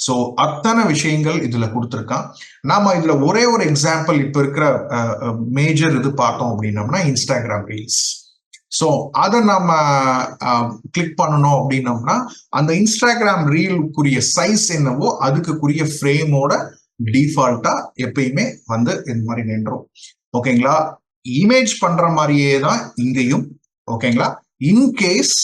Speaker 2: ஸோ அத்தனை விஷயங்கள் இதுல கொடுத்துருக்கான். நாம இதுல ஒரே ஒரு எக்ஸாம்பிள் இப்ப இருக்கிற மேஜர் இது பார்த்தோம் அப்படின்னம்னா இன்ஸ்டாகிராம் ரீல்ஸ். ஸோ அதை நம்ம கிளிக் பண்ணணும் அப்படின்னம்னா அந்த இன்ஸ்டாகிராம் ரீலுக்குரிய சைஸ் என்னவோ அதுக்குரிய ஃப்ரேமோட டிஃபால்ட்டா எப்பயுமே வந்து இந்த மாதிரி நின்றோம். ஓகேங்களா, இமேஜ் பண்ற மாதிரியே தான் இங்கேயும். ஓகேங்களா, இன்கேஸ்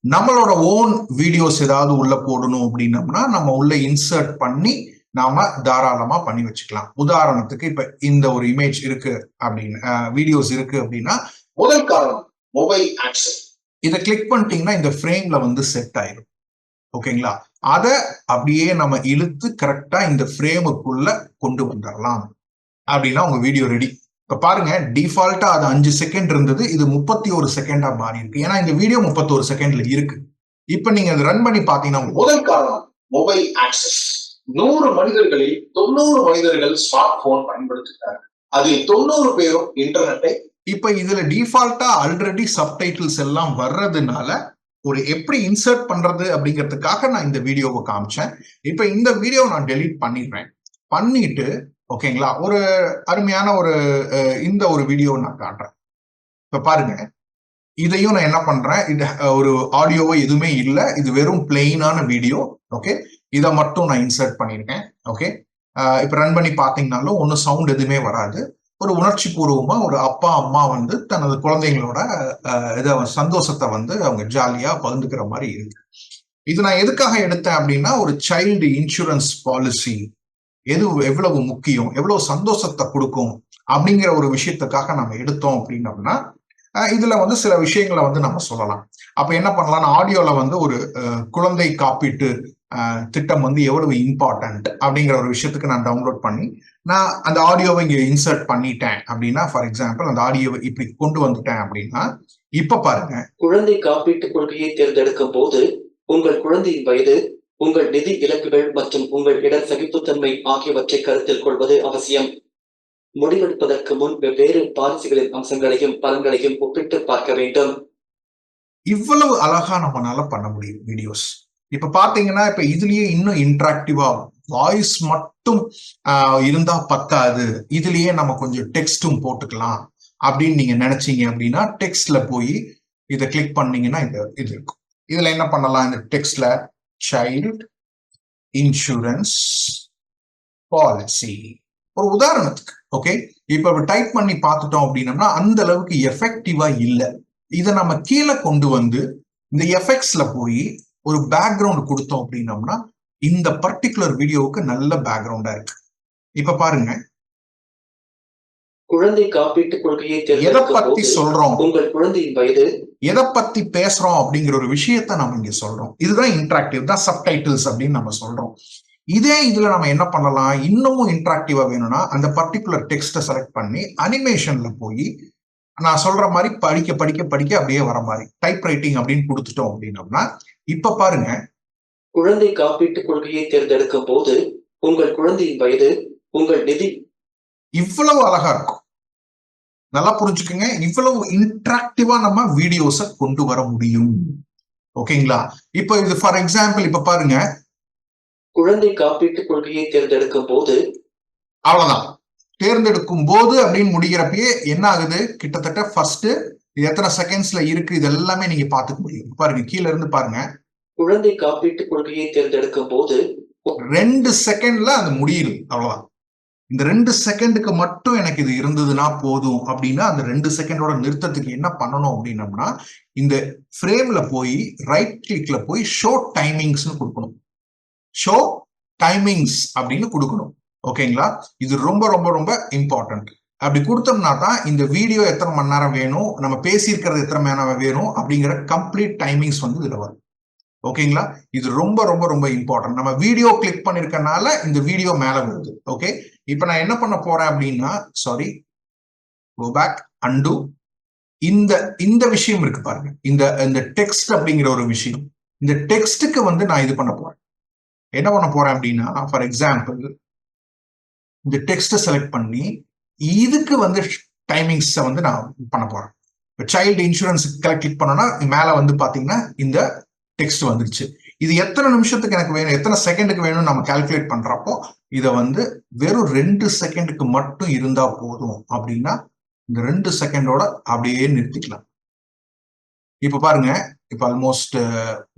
Speaker 2: நம்மளோட ஓன் வீடியோஸ் ஏதாவது உள்ள போடணும் அப்படின்னம்னா நம்ம உள்ள இன்சர்ட் பண்ணி நாம தாராளமா பண்ணி வச்சுக்கலாம். உதாரணத்துக்கு இப்ப இந்த ஒரு இமேஜ் இருக்கு அப்படின்னு, வீடியோஸ் இருக்கு அப்படின்னா,
Speaker 3: முதல் காரணம் மொபைல் ஆக்சஸ்.
Speaker 2: இதை கிளிக் பண்ணிட்டீங்கன்னா இந்த ஃப்ரேம்ல வந்து செட் ஆயிடும். ஓகேங்களா, அதை அப்படியே நம்ம இழுத்து கரெக்டா இந்த ஃப்ரேமுக்குள்ள கொண்டு வந்துடலாம் அப்படின்னா உங்க வீடியோ ரெடி. இப்ப பாருங்க, டிஃபால்ட்டா அது 5 செகண்ட் இருந்தது, இது 31 செகண்டா மாறி இருக்கு. ஏன்னா இந்த வீடியோ 31 செகண்ட்ல இருக்கு. இப்ப நீங்க அதை ரன் பண்ணி பாத்தீங்கன்னா,
Speaker 3: முதல் காரணம் மொபைல் ஆக்சஸ். 100 மனிதர்களில் 90 மனிதர்கள் ஸ்மார்ட் போன் பயன்படுத்துகிறார்கள். அதில் 90 பேரும் இன்டர்நெட்டை.
Speaker 2: இப்ப இதுல டிஃபால்ட்டா ஆல்ரெடி சப்டைட்டில்ஸ் எல்லாம் வர்றதுனால ஒரு எப்படி இன்சர்ட் பண்றது அப்படிங்கிறதுக்காக நான் இந்த வீடியோவை காமிச்சேன். இப்ப இந்த வீடியோ நான் டெலீட் பண்ணிடுறேன். பண்ணிட்டு ஓகேங்களா, ஒரு அருமையான ஒரு இந்த ஒரு வீடியோ நான் காட்டுறேன். இப்ப பாருங்க, இதையும் நான் என்ன பண்றேன், இது ஒரு ஆடியோவோ எதுவுமே இல்லை, இது வெறும் பிளெயினான வீடியோ. ஓகே, இதை மட்டும் நான் இன்சர்ட் பண்ணிருக்கேன். ஓகே, இப்ப ரன் பண்ணி பாத்தீங்கன்னாலும் ஒன்னும் சவுண்ட் எதுவுமே வராது. ஒரு உணர்ச்சி பூர்வமா ஒரு அப்பா அம்மா வந்து தனது குழந்தைங்களோட இதை சந்தோஷத்தை வந்து அவங்க ஜாலியா பகிர்ந்துக்கிற மாதிரி இருக்கு. இது நான் எதுக்காக எடுத்தேன் அப்படின்னா, ஒரு சைல்டு இன்சூரன்ஸ் பாலிசி எவ்வளவு முக்கியம், எவ்வளவு சந்தோஷத்தை கொடுக்கும் அப்படிங்கிற ஒரு விஷயத்துக்காக நம்ம எடுத்தோம் அப்படின்னோம்னா இதுல வந்து சில விஷயங்களை வந்து நம்ம சொல்லலாம். அப்ப என்ன பண்ணலாம், ஆடியோல வந்து ஒரு குழந்தை காப்பீட்டு திட்டம் வந்து எவ்வளவு இம்பார்ட்டன்ட் அப்படிங்கிற ஒரு விஷயத்துக்கு நான் டவுன்லோட் பண்ணி நான் அந்த ஆடியோவை இங்க இன்சர்ட் பண்ணிட்டேன் அப்படின்னா, ஃபார் எக்ஸாம்பிள் அந்த ஆடியோவை இப்படி கொண்டு வந்துட்டேன் அப்படின்னா, இப்ப பாருங்க,
Speaker 4: குழந்தை காப்பீட்டு கொள்கையை தேர்ந்தெடுக்கும் போது உங்கள் குழந்தையின் வயது, உங்கள் நிதி இலக்குகள் மற்றும் உங்கள் இடர் சகிப்புத்தன்மை ஆகியவற்றை கருத்தில் கொள்வது அவசியம். முடிவெடுப்பதற்கு முன் வெவ்வேறு பாலிசிகளின் அம்சங்களையும் பலன்களையும் ஒப்பிட்டு பார்க்க வேண்டும்.
Speaker 2: இவ்வளவு அழகா நம்மளால பண்ண முடியும் வீடியோஸ். இப்ப பாத்தீங்கன்னா, இப்ப இதுலயே இன்னும் இன்டராக்டிவா வாய்ஸ் மட்டும் இருந்தா பத்தாது, இதுலயே நம்ம கொஞ்சம் டெக்ஸ்டும் போட்டுக்கலாம் அப்படின்னு நீங்க நினைச்சீங்க அப்படின்னா, டெக்ஸ்ட்ல போய் இதை கிளிக் பண்ணீங்கன்னா இது இருக்கும். இதுல என்ன பண்ணலாம், இந்த டெக்ஸ்ட்ல சைல்ட் இன்சூரன்ஸ் பாலிசி ஒரு உதாரணத்துக்கு. ஓகே, இப்ப டைப் பண்ணி பார்த்துட்டோம் அப்படின்னம்னா அந்த அளவுக்கு எஃபெக்டிவா இல்லை. இதை நம்ம கீழே கொண்டு வந்து இந்த எஃபெக்ட்ஸ்ல போய் ஒரு பேக்ரவுண்ட் கொடுத்தோம் அப்படின்னம்னா இந்த பர்டிகுலர் வீடியோவுக்கு நல்ல பேக்ரவுண்டா இருக்கு. இப்ப பாருங்க,
Speaker 4: குழந்தை காப்பீட்டு கொள்கையை
Speaker 2: எதை பத்தி சொல்றோம்,
Speaker 4: உங்கள் குழந்தையின் வயது,
Speaker 2: எதை பத்தி பேசுறோம் அப்படிங்கிற ஒரு விஷயத்த நம்ம இங்க சொல்றோம். இதுதான் இன்டராக்டிவ், தான் சப்டைட்டில்ஸ் அப்படின்னு நம்ம சொல்றோம். இதே இதுல நம்ம என்ன பண்ணலாம், இன்னமும் இன்டராக்டிவா வேணும்னா அந்த பர்டிகுலர் டெக்ஸ்ட்டை செலக்ட் பண்ணி அனிமேஷன்ல போய் நான் சொல்ற மாதிரி படிக்க படிக்க படிக்க அப்படியே வர மாதிரி டைப் ரைட்டிங் அப்படின்னு கொடுத்துட்டோம் அப்படின்னோம்னா, இப்ப பாருங்க,
Speaker 4: குழந்தை காப்பீட்டு கொள்கையை தேர்ந்தெடுக்கும் போது உங்கள் குழந்தையின் வயது, உங்கள் நிதி.
Speaker 2: இவ்வளவு அழகா இருக்கும். நல்லா புரிஞ்சுக்குங்க, இவ்வளவு இன்டராக்டிவா நம்ம வீடியோஸை கொண்டு வர முடியும். ஓகேங்களா, இப்ப இது ஃபார் எக்ஸாம்பிள் இப்ப பாருங்க,
Speaker 4: குழந்தை காப்பீட்டு கொள்கையை தேர்ந்தெடுக்கும் போது,
Speaker 2: அவ்வளவுதான். தேர்ந்தெடுக்கும் போது அப்படின்னு முடிகிறப்பயே என்ன ஆகுது, கிட்டத்தட்ட ஃபர்ஸ்ட் எத்தனை செகண்ட்ஸ்ல இருக்கு இது எல்லாமே நீங்க பாத்துக்க முடியும். பாருங்க, கீழ இருந்து பாருங்க,
Speaker 4: குழந்தை காப்பீட்டு கொள்கையை தேர்ந்தெடுக்கும் போது
Speaker 2: 2 செகண்ட்ல அது முடியுது. அவ்வளவுதான். இந்த 2 செகண்டுக்கு மட்டும் எனக்கு இது இருந்ததுன்னா போதும் அப்படின்னா அந்த 2 செகண்டோட நிறுத்தத்துக்கு என்ன பண்ணணும் அப்படின்னம்னா, இந்த ஃப்ரேம்ல போய் ரைட் கிளிக்ல போய் ஷோ டைமிங்ஸ் கொடுக்கணும். ஷோ டைமிங்ஸ் அப்படின்னு கொடுக்கணும். ஓகேங்களா, இது ரொம்ப ரொம்ப ரொம்ப இம்பார்ட்டன்ட். அப்படி கொடுத்தோம்னா தான் இந்த வீடியோ எத்தனை மணி நேரம் வேணும், நம்ம பேசியிருக்கிறது எத்தனை மணி நேரம் வேணும் அப்படிங்கிற கம்ப்ளீட் டைமிங்ஸ் வந்து இதுல வரும். ஓகேங்களா, இது ரொம்ப ரொம்ப ரொம்ப இம்பார்ட்டன்ட். நம்ம வீடியோ கிளிக் பண்ணிருக்கனால இந்த வீடியோ மேல வருது. ஓகே, இப்ப நான் என்ன பண்ண போறேன் அப்படின்னா, சாரி, கோ பேக், அண்டு. இந்த இந்த இந்த விஷயம் இருக்கு பாருங்க, இந்த டெக்ஸ்ட் அப்படிங்கிற ஒரு விஷயம். இந்த டெக்ஸ்டுக்கு வந்து நான் இது பண்ண போறேன். என்ன பண்ண போறேன் அப்படின்னா, ஃபார் எக்ஸாம்பிள் இந்த டெக்ஸ்ட்டை செலக்ட் பண்ணி இதுக்கு வந்து டைமிங்ஸை வந்து நான் பண்ண போறேன். சைல்டு இன்சூரன்ஸ் கிளிக் பண்ணோம்னா மேல வந்து பாத்தீங்கன்னா இந்த டெக்ஸ்ட் வந்துருச்சு. இது எத்தனை நிமிஷத்துக்கு எனக்கு வேணும், எத்தனை செகண்டுக்கு வேணும்னு நம்ம கால்குலேட் பண்றப்போ இதை வந்து வெறும் 2 செகண்டுக்கு மட்டும் இருந்தா போதும் அப்படின்னா இந்த 2 செகண்டோட அப்படியே நிறுத்திக்கலாம். இப்ப பாருங்க, இப்ப ஆல்மோஸ்ட்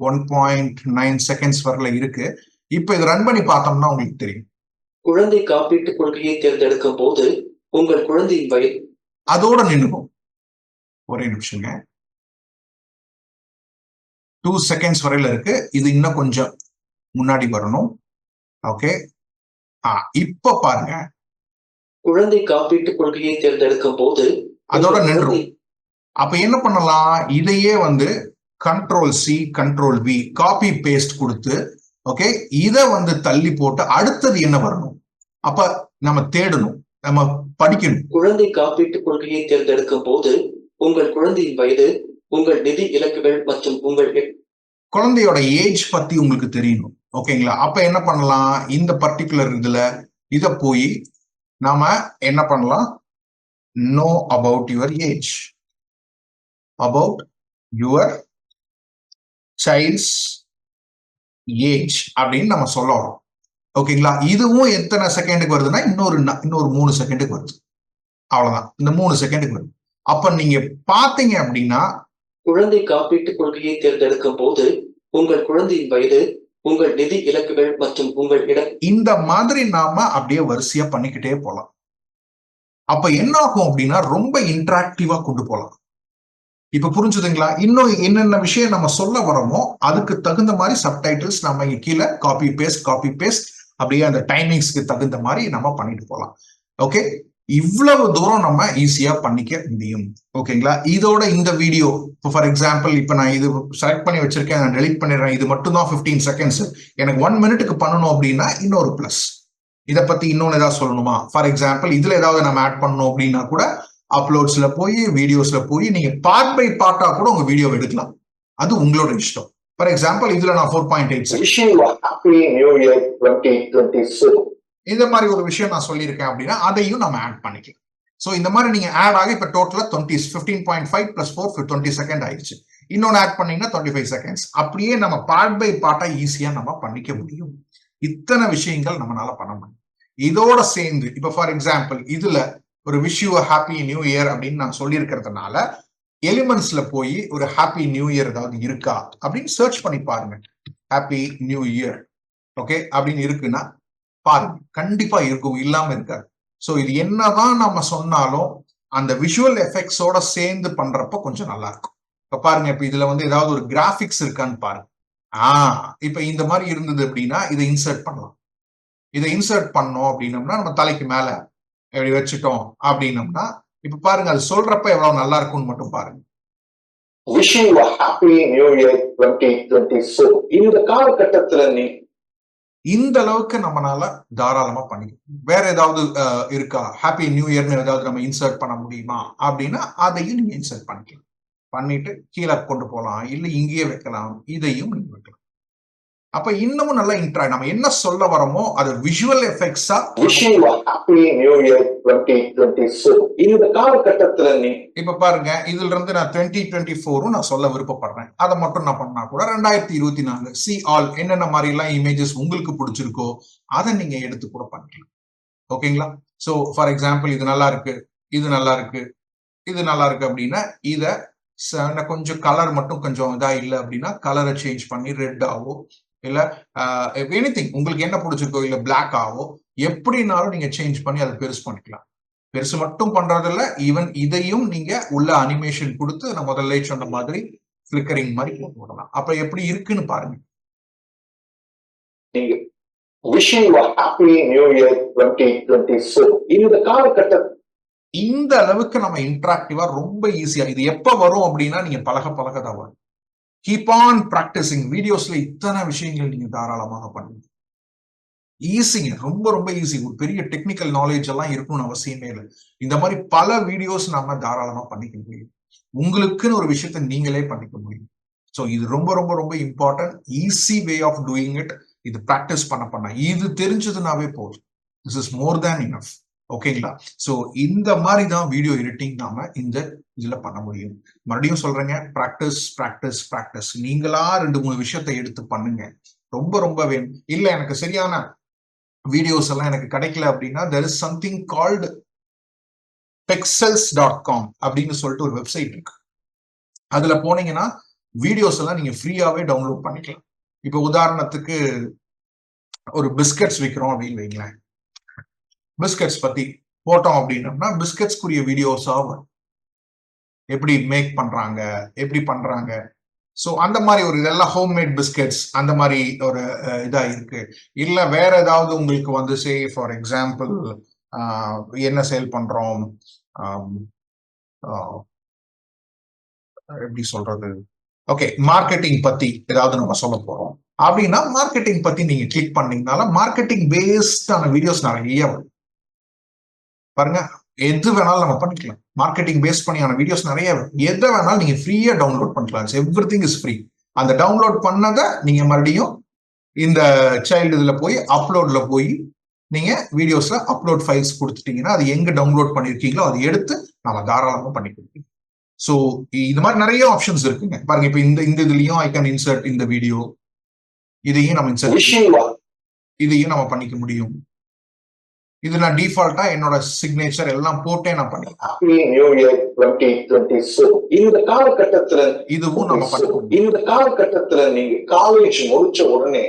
Speaker 2: 1.9 செகண்ட்ஸ் வரல இருக்கு. இப்ப இதை ரன் பண்ணி பார்த்தோம்னா உங்களுக்கு தெரியும்.
Speaker 4: குழந்தை காப்பீட்டு கொள்கையை தேர்ந்தெடுக்கும் போது உங்கள் குழந்தையின் வயது
Speaker 2: அதோட நின்னுக்கும். ஒரே நிமிஷங்க, 2 செகண்ட்ஸ் வரையில இருக்கு. இது இன்னும் கொஞ்சம் முன்னாடி வரணும். ஓகே, இப்ப பாருங்க,
Speaker 4: குழந்தை காப்பீட்டு கொள்கையை தேர்ந்தெடுக்கும் போது
Speaker 2: அதோட நின்றும். அப்ப என்ன பண்ணலாம், இதையே வந்து Ctrl+C Ctrl+V காப்பி பேஸ்ட் கொடுத்து, ஓகே, இத வந்து தள்ளி போட்டு அடுத்தது என்ன வரணும் அப்ப நம்ம தேடணும், நம்ம படிக்கணும்.
Speaker 4: குழந்தை காப்பீட்டு கொள்கையை தேர்ந்தெடுக்கும் போது உங்கள் குழந்தையின் வயது, உங்கள் நிதி இலக்குகள் மற்றும் உங்கள்
Speaker 2: குழந்தையோட ஏஜ் பத்தி உங்களுக்கு தெரியணும். ஓகேங்களா? அப்ப என்ன பண்ணலாம், இந்த பர்டிகுலர் இதுல இத போய் நாம என்ன பண்ணலாம், know about your age, about your child's age அப்படின்னு நம்ம சொல்லணும். ஓகேங்களா? இதுவும் எத்தனை செகண்டுக்கு வருதுன்னா இன்னொரு 3 செகண்டுக்கு வருது. அவ்வளவுதான், இந்த 3 செகண்டுக்கு வருது. அப்ப நீங்க பாத்தீங்க அப்படின்னா,
Speaker 4: குழந்தை காப்பீட்டு கொள்கையை தேர்ந்தெடுக்கும் போது உங்கள் குழந்தையின் வயது, உங்கள் நிதி இலக்குகள் மற்றும் உங்கள் இடம்,
Speaker 2: இந்த மாதிரி நாம அப்படியே வரிசையா பண்ணிக்கிட்டே போலாம். அப்ப என்ன ஆகும் அப்படின்னா ரொம்ப இன்டராக்டிவா கொண்டு போலாம். இப்ப புரிஞ்சுதுங்களா? இன்னும் என்னென்ன விஷயம் நம்ம சொல்ல வரோமோ அதுக்கு தகுந்த மாதிரி சப்டைட்டில்ஸ் நம்ம இங்க கீழே காப்பி பேஸ்ட் அப்படியே அந்த டைமிங்ஸ்க்கு தகுந்த மாதிரி நம்ம பண்ணிட்டு போலாம். ஓகே, இவ்வளவு தூரம் நம்ம ஈஸியா பண்ணிக்க முடியும். ஓகேங்களா? இதோட இந்த வீடியோ இப்போ ஃபார் எக்ஸாம்பிள் இப்ப நான் இது செலக்ட் பண்ணி வச்சிருக்கேன், நான் டெலிட் பண்ணிடுறேன். இது மட்டும் தான் 15 செகண்ட்ஸ். எனக்கு 1 மினிட்டுக்கு பண்ணணும் அப்படின்னா இன்னொரு பிளஸ். இதை பத்தி இன்னொன்னு ஏதாவது சொல்லணுமா, ஃபார் எக்ஸாம்பிள் இதுல ஏதாவது நம்ம ஆட் பண்ணணும் அப்படின்னா கூட அப்லோட்ஸ்ல போய் வீடியோஸ்ல போய் நீங்க பார்ட் பை பார்ட்டா கூட உங்க வீடியோ எடுக்கலாம். அது உங்களோட இஷ்டம். ஃபார் எக்ஸாம்பிள் இதுல நான் 4.8 இந்த மாதிரி ஒரு விஷயம் நான் சொல்லியிருக்கேன் அப்படின்னா அதையும் நம்ம ஆட் பண்ணிக்கலாம். ஸோ இந்த மாதிரி நீங்க ஆட் ஆகி இப்ப டோட்டலா 15.5 + 4 20 செகண்ட் ஆயிடுச்சு. இன்னொன்னு ஆட் பண்ணீங்கன்னா 25 செகண்ட்ஸ். அப்படியே நம்ம பார்ட் பை பார்ட்டா ஈஸியா நம்ம பண்ணிக்க முடியும். இத்தனை விஷயங்கள் நம்மளால பண்ண முடியும். இதோட சேர்ந்து இப்ப ஃபார் எக்ஸாம்பிள் இதுல ஒரு wish you happy new year அப்படின்னு நான் சொல்லியிருக்கிறதுனால எலிமெண்ட்ஸ்ல போய் ஒரு ஹாப்பி நியூ இயர் ஏதாவது இருக்கா அப்படின்னு சர்ச் பண்ணி பாருங்க. ஹாப்பி நியூ இயர் ஓகே அப்படின்னு இருக்குன்னா பாருங்க, கண்டிப்பா இருக்கும், இல்லாம இருக்காது. சோ இது என்னதான் நம்ம சொன்னாலும் அந்த விஷுவல் எஃபெக்ட்ஸோட சேர்ந்து பண்றப்ப கொஞ்சம் நல்லா இருக்கும். இப்ப பாருங்க, இப்ப இதுல வந்து ஏதாவது ஒரு கிராபிக்ஸ் இருக்கான்னு பாருங்க. இப்ப இந்த மாதிரி இருந்தது அப்படின்னா இதை இன்சர்ட் பண்ணலாம். இதை இன்சர்ட் பண்ணோம் அப்படின்னம்னா நம்ம தலைக்கு மேல எப்படி வச்சுட்டோம் அப்படின்னம்னா இப்ப பாருங்க, அது சொல்றப்ப எவ்வளவு நல்லா இருக்கும்னு மட்டும் பாருங்க.
Speaker 3: Wishing you a happy new year 2024. இந்த காலகட்டத்துல நீ
Speaker 2: இந்த அளவுக்கு நம்மளால தாராளமா பண்ணிக்கலாம். வேற ஏதாவது இருக்கா, ஹாப்பி நியூ இயர்னு ஏதாவது நம்ம இன்சர்ட் பண்ண முடியுமா அப்படின்னா அதையும் நீங்க இன்சர்ட் பண்ணிக்கலாம். பண்ணிட்டு கீழே கொண்டு போகலாம், இல்ல இங்கேயே வைக்கலாம், இதையும் நீங்க வைக்கலாம். அப்ப இன்னமும் நல்லா நம்ம என்ன சொல்ல வரோமோ அது visual எஃபெக்ட்ஸா
Speaker 3: Wishing you a happy new year 2024. இந்த காலகட்டத்துல நீ
Speaker 2: இப்ப பாருங்க, இதுல இருந்து நான் 2024 நான் சொல்ல விருப்பப்படுறேன். அதை மட்டும் நான் பண்ணா கூட 2024 சி ஆல் என்னென்ன மாதிரி எல்லாம் இமேஜஸ் உங்களுக்கு பிடிச்சிருக்கோ அதை நீங்க எடுத்து கூட பண்ணிக்கலாம். ஓகேங்களா? சோ ஃபார் எக்ஸாம்பிள் இது நல்லா இருக்கு, இது நல்லா இருக்கு, இது நல்லா இருக்கு அப்படின்னா இத கொஞ்சம் கலர் மட்டும் கொஞ்சம் இதா இல்லை அப்படின்னா கலரை சேஞ்ச் பண்ணி ரெட் ஆவோ இல்ல எனிதிங் உங்களுக்கு என்ன பிடிச்சிருக்கோ இல்ல பிளாக் ஆவோ எப்படினாலும் நீங்க சேஞ்ச் பண்ணி அதை பெருசு பண்ணிக்கலாம். பெருசு மட்டும் பண்றதில்ல, ஈவன் இதையும் நீங்க உள்ள அனிமேஷன் கொடுத்து நான் முதல்ல சொன்ன மாதிரி ஃபிளிக்கரிங் மாதிரி போட்டு விடலாம். அப்ப எப்படி இருக்குன்னு பாருங்க.
Speaker 3: Wishing you a happy new year 2024. இந்த காலகட்டம்
Speaker 2: இந்த அளவுக்கு நம்ம இன்டராக்டிவா ரொம்ப ஈஸியா இது எப்ப வரும் அப்படின்னா நீங்க பழகதான் வரும். Keep on practising. வீடியோஸ்ல இத்தனை விஷயங்கள் நீங்க தாராளமாக பண்ணுங்க. ஈஸிங்க, ரொம்ப ரொம்ப ஈஸி. ஒரு பெரிய டெக்னிக்கல் நாலேஜ் எல்லாம் இருக்கணும்னு அவசியமே இல்லை. இந்த மாதிரி பல வீடியோஸ் நம்ம தாராளமா பண்ணிக்க முடியும். உங்களுக்குன்னு ஒரு விஷயத்த நீங்களே பண்ணிக்க முடியும். ஸோ இது ரொம்ப ரொம்ப ரொம்ப important. Easy way of doing it. இது ப்ராக்டிஸ் பண்ண இது தெரிஞ்சதுனாவே போதும். This is more than enough. ஓகேங்களா? ஸோ இந்த மாதிரி தான் வீடியோ எடிட்டிங் நாம இந்த இதுல பண்ண முடியும். மறுபடியும் சொல்றேங்க, ப்ராக்டிஸ் ப்ராக்டிஸ் ப்ராக்டிஸ். நீங்களா 2-3 விஷயத்தை எடுத்து பண்ணுங்க. ரொம்ப ரொம்ப வேணும். இல்ல எனக்கு சரியான வீடியோஸ் எல்லாம் எனக்கு கிடைக்கல அப்படின்னா there is something called pexels.com அப்படின்னு சொல்லிட்டு ஒரு வெப்சைட் இருக்கு. அதுல போனீங்கன்னா வீடியோஸ் எல்லாம் நீங்க ஃப்ரீயாவே டவுன்லோட் பண்ணிக்கலாம். இப்ப உதாரணத்துக்கு ஒரு பிஸ்கட்ஸ் விற்கிறோம் அப்படின்னு வைங்களேன். பிஸ்கட்ஸ் பத்தி போட்டோம் அப்படின்னம்னா பிஸ்கட்ஸ்க்குரிய வீடியோஸா வரும். எப்படி மேக் பண்றாங்க, எப்படி பண்றாங்க. ஸோ அந்த மாதிரி ஒரு இதெல்லாம் ஹோம்மேட் பிஸ்கெட்ஸ் அந்த மாதிரி ஒரு இதா இருக்கு. இல்ல வேற ஏதாவது உங்களுக்கு வந்து சே ஃபார் எக்ஸாம்பிள் என்ன சேல் பண்றோம், எப்படி சொல்றது, ஓகே மார்க்கெட்டிங் பத்தி ஏதாவது நம்ம சொல்ல போறோம் அப்படின்னா மார்க்கெட்டிங் பத்தி நீங்க கிளிக் பண்ணீங்கனால மார்க்கெட்டிங் பேஸ்டான வீடியோஸ் நிறைய வரும். பாருங்க, எது வேணாலும் நம்ம பண்ணிக்கலாம். மார்க்கெட்டிங் பேஸ்ட் பண்ணியான வீடியோஸ் நிறைய எதை வேணாலும் நீங்க ஃப்ரீயா டவுன்லோட் பண்ணிக்கலாம். Everything is free. அந்த டவுன்லோட் பண்ணதை நீங்க மறுபடியும் இந்த சைல்டு இதுல போய் அப்லோட்ல போய் நீங்க வீடியோஸ்ல அப்லோட் ஃபைல்ஸ் கொடுத்துட்டீங்கன்னா அது எங்க டவுன்லோட் பண்ணிருக்கீங்களோ அதை எடுத்து நம்ம தாராளமா பண்ணிக்கலாம். ஸோ இது மாதிரி நிறைய ஆப்ஷன்ஸ் இருக்குங்க. பாருங்க, இப்ப இந்த இதுலயும் ஐ கேன் இன்சர்ட் இந்த வீடியோ, இதையும் நம்ம இன்சர்ட் இதையும் நம்ம பண்ணிக்க முடியும். இது நான் டிஃபால்ட்டா என்னோட சிக்னேச்சர் எல்லாம் போட்டே நான் பண்ணிக்கலாம்.
Speaker 3: இந்த காலகட்டத்துல
Speaker 2: இதுவும் நம்ம பண்ணிக்கலாம்.
Speaker 3: இந்த காலகட்டத்துல நீங்க காலேஜ் முடிச்ச உடனே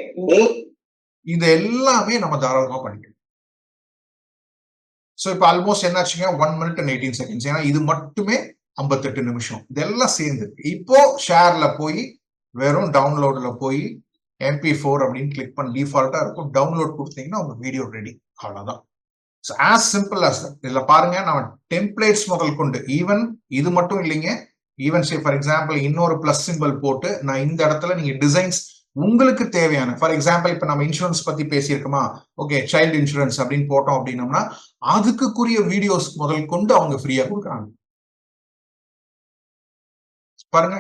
Speaker 2: இது எல்லாமே நம்ம தாராளமா பண்ணிக்கலாம். சோ இப்ப ஆல்மோஸ்ட் என்னாச்சுங்க 1 minute and 18 seconds. ஏன்னா இது மட்டுமே 58 நிமிஷம். இதெல்லாம் சேர்ந்து இப்போ ஷேர்ல போய் வெறும் டவுன்லோட்ல போய் MP4 அப்படின்னு கிளிக் பண்ணி டிஃபால்ட்டா இருக்கும். டவுன்லோட் கொடுத்தீங்கன்னா உங்க வீடியோ ரெடி. அவ்வளவுதான். So as simple as that. இதுல பாருங்க, நம்ம டெம்ப்ளேட்ஸ் முதல் கொண்டு ஈவன் இது மட்டும் இல்லைங்க. ஈவன் சே ஃபார் எக்ஸாம்பிள் இன்னொரு பிளஸ் சிம்பிள் போட்டு நான் இந்த இடத்துல நீங்க டிசைன்ஸ் உங்களுக்கு தேவையான, ஃபார் எக்ஸாம்பிள் இப்ப நம்ம இன்சூரன்ஸ் பத்தி பேசியிருக்கோமா, ஓகே சைல்டு இன்சூரன்ஸ் அப்படின்னு போட்டோம் அப்படின்னோம்னா அதுக்குரிய வீடியோஸ் முதல் கொண்டு அவங்க ஃப்ரீயா கொடுக்குறாங்க. பாருங்க,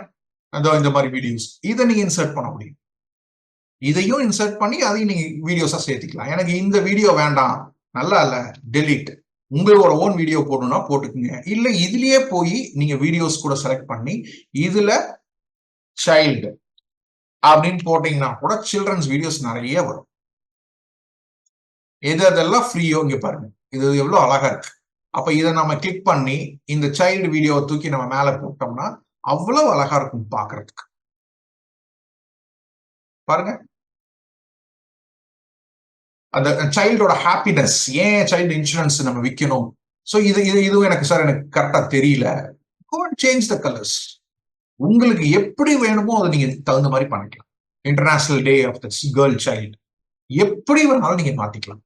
Speaker 2: அதோ இந்த மாதிரி வீடியோஸ் இதை நீங்க இன்சர்ட் பண்ண முடியும். இதையும் இன்சர்ட் பண்ணி அதையும் நீங்க வீடியோஸா சேர்த்துக்கலாம். எனக்கு இந்த வீடியோ வேண்டாம், நல்லா இல்ல, டெலீட். உங்களோட ஓன் வீடியோ போடணும்னா போட்டுக்குங்க. இல்ல இதுலயே போய் நீங்க வீடியோஸ் கூட செலக்ட் பண்ணி இதுல சைல்டு அப்படின்னு போட்டீங்கன்னா கூட சில்ட்ரன்ஸ் வீடியோஸ் நிறைய வரும். எதெல்லாம் ஃப்ரீயோ இங்க பாருங்க, இது எவ்வளவு அழகா இருக்கு. அப்ப இதை நம்ம கிளிக் பண்ணி இந்த சைல்டு வீடியோவை தூக்கி நம்ம மேல போட்டோம்னா அவ்வளவு அழகா இருக்கும் பாக்குறதுக்கு. பாருங்க, அந்த சைல்டோட ஹாப்பினஸ். ஏன் சைல்டு இன்சூரன்ஸ் நம்ம விற்கணும்? ஸோ இதுவும் எனக்கு சார் எனக்கு கரெக்டா தெரியல. Change the colours. உங்களுக்கு எப்படி வேணுமோ அதை நீங்க தகுந்த மாதிரி பண்ணிக்கலாம். International day of the girl child எப்படி வேணாலும் நீங்க மாத்திக்கலாம்.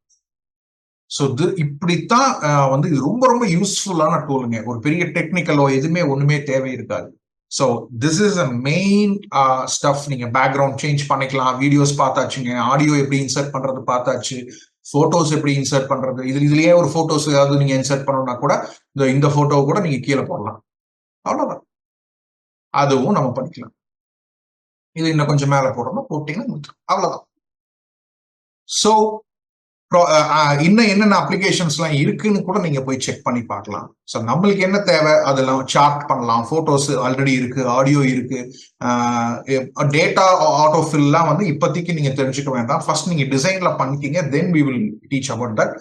Speaker 2: ஸோ இப்படித்தான் வந்து இது ரொம்ப ரொம்ப யூஸ்ஃபுல்லான டூலுங்க. ஒரு பெரிய டெக்னிக்கலோ எதுவுமே ஒண்ணுமே தேவை இருக்காது. So this is a main stuff. நீங்க பேக்ரவுண்ட் சேஞ்ச் பண்ணிக்கலாம். வீடியோஸ் பார்த்தாச்சுங்க, ஆடியோ எப்படி இன்சர்ட் பண்றது பார்த்தாச்சு, போட்டோஸ் எப்படி இன்சர்ட் பண்றது. இதுலயே ஒரு போட்டோஸ் ஏதாவது நீங்க இன்சர்ட் பண்ணணும்னா கூட இந்த போட்டோ கூட நீங்க கீழே போடலாம். அவ்வளவுதான், அதுவும் நம்ம பண்ணிக்கலாம். இது இன்னும் கொஞ்சம் மேல போடணும், போட்டீங்கன்னா அவ்வளவுதான். ஸோ இன்னும் என்னென்ன அப்ளிகேஷன்ஸ் எல்லாம் இருக்குன்னு கூட நீங்க போய் செக் பண்ணி பார்க்கலாம். ஸோ நம்மளுக்கு என்ன தேவை அதெல்லாம் சார்ட் பண்ணலாம். போட்டோஸ் ஆல்ரெடி இருக்கு, ஆடியோ இருக்கு, டேட்டா ஆட்டோஃபில்லாம் வந்து இப்போதைக்கு நீங்க தெரிஞ்சுக்க வேண்டாம். ஃபர்ஸ்ட் நீங்க டிசைன்ல பண்ணிக்கிங்க, then we will teach about that.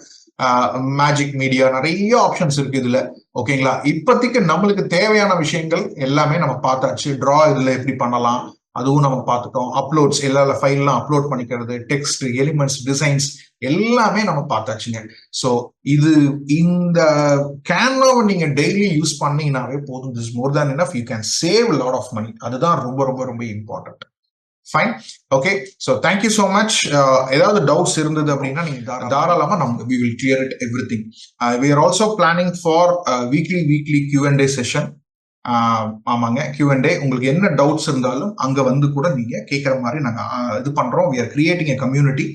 Speaker 2: Magic media நிறைய ஆப்ஷன்ஸ் இருக்கு இதுல. ஓகேங்களா? இப்போதைக்கு நம்மளுக்கு தேவையான விஷயங்கள் எல்லாமே நம்ம பார்த்தாச்சு. டிரா இதுல எப்படி பண்ணலாம் அதுவும் நம்ம பார்த்துட்டோம். அப்லோட்ஸ் எல்லா ஃபைல்லாம் அப்லோட் பண்ணிக்கிறது, டெக்ஸ்ட், எலிமெண்ட்ஸ், டிசைன்ஸ் எல்லாமே நம்ம பார்த்தாச்சுங்க. ஸோ இது இந்த கேன்வாவை நீங்க டெய்லி யூஸ் பண்ணீங்கன்னாவே போதும். This more than enough. You can save lot of money. அதுதான் ரொம்ப ரொம்ப ரொம்ப important. Fine, okay. So thank you so much. ஏதாவது டவுட்ஸ் இருந்தது அப்படின்னா நீங்க தாராளமா நம்ம we will clear it everything. We are also planning for weekly Q&A session. ஆமாங்க, Q&A. உங்களுக்கு என்ன டவுட்ஸ் இருந்தாலும் அங்க வந்து கூட நீங்க கேட்கிற மாதிரி நாங்க இது பண்றோம். We are creating a community.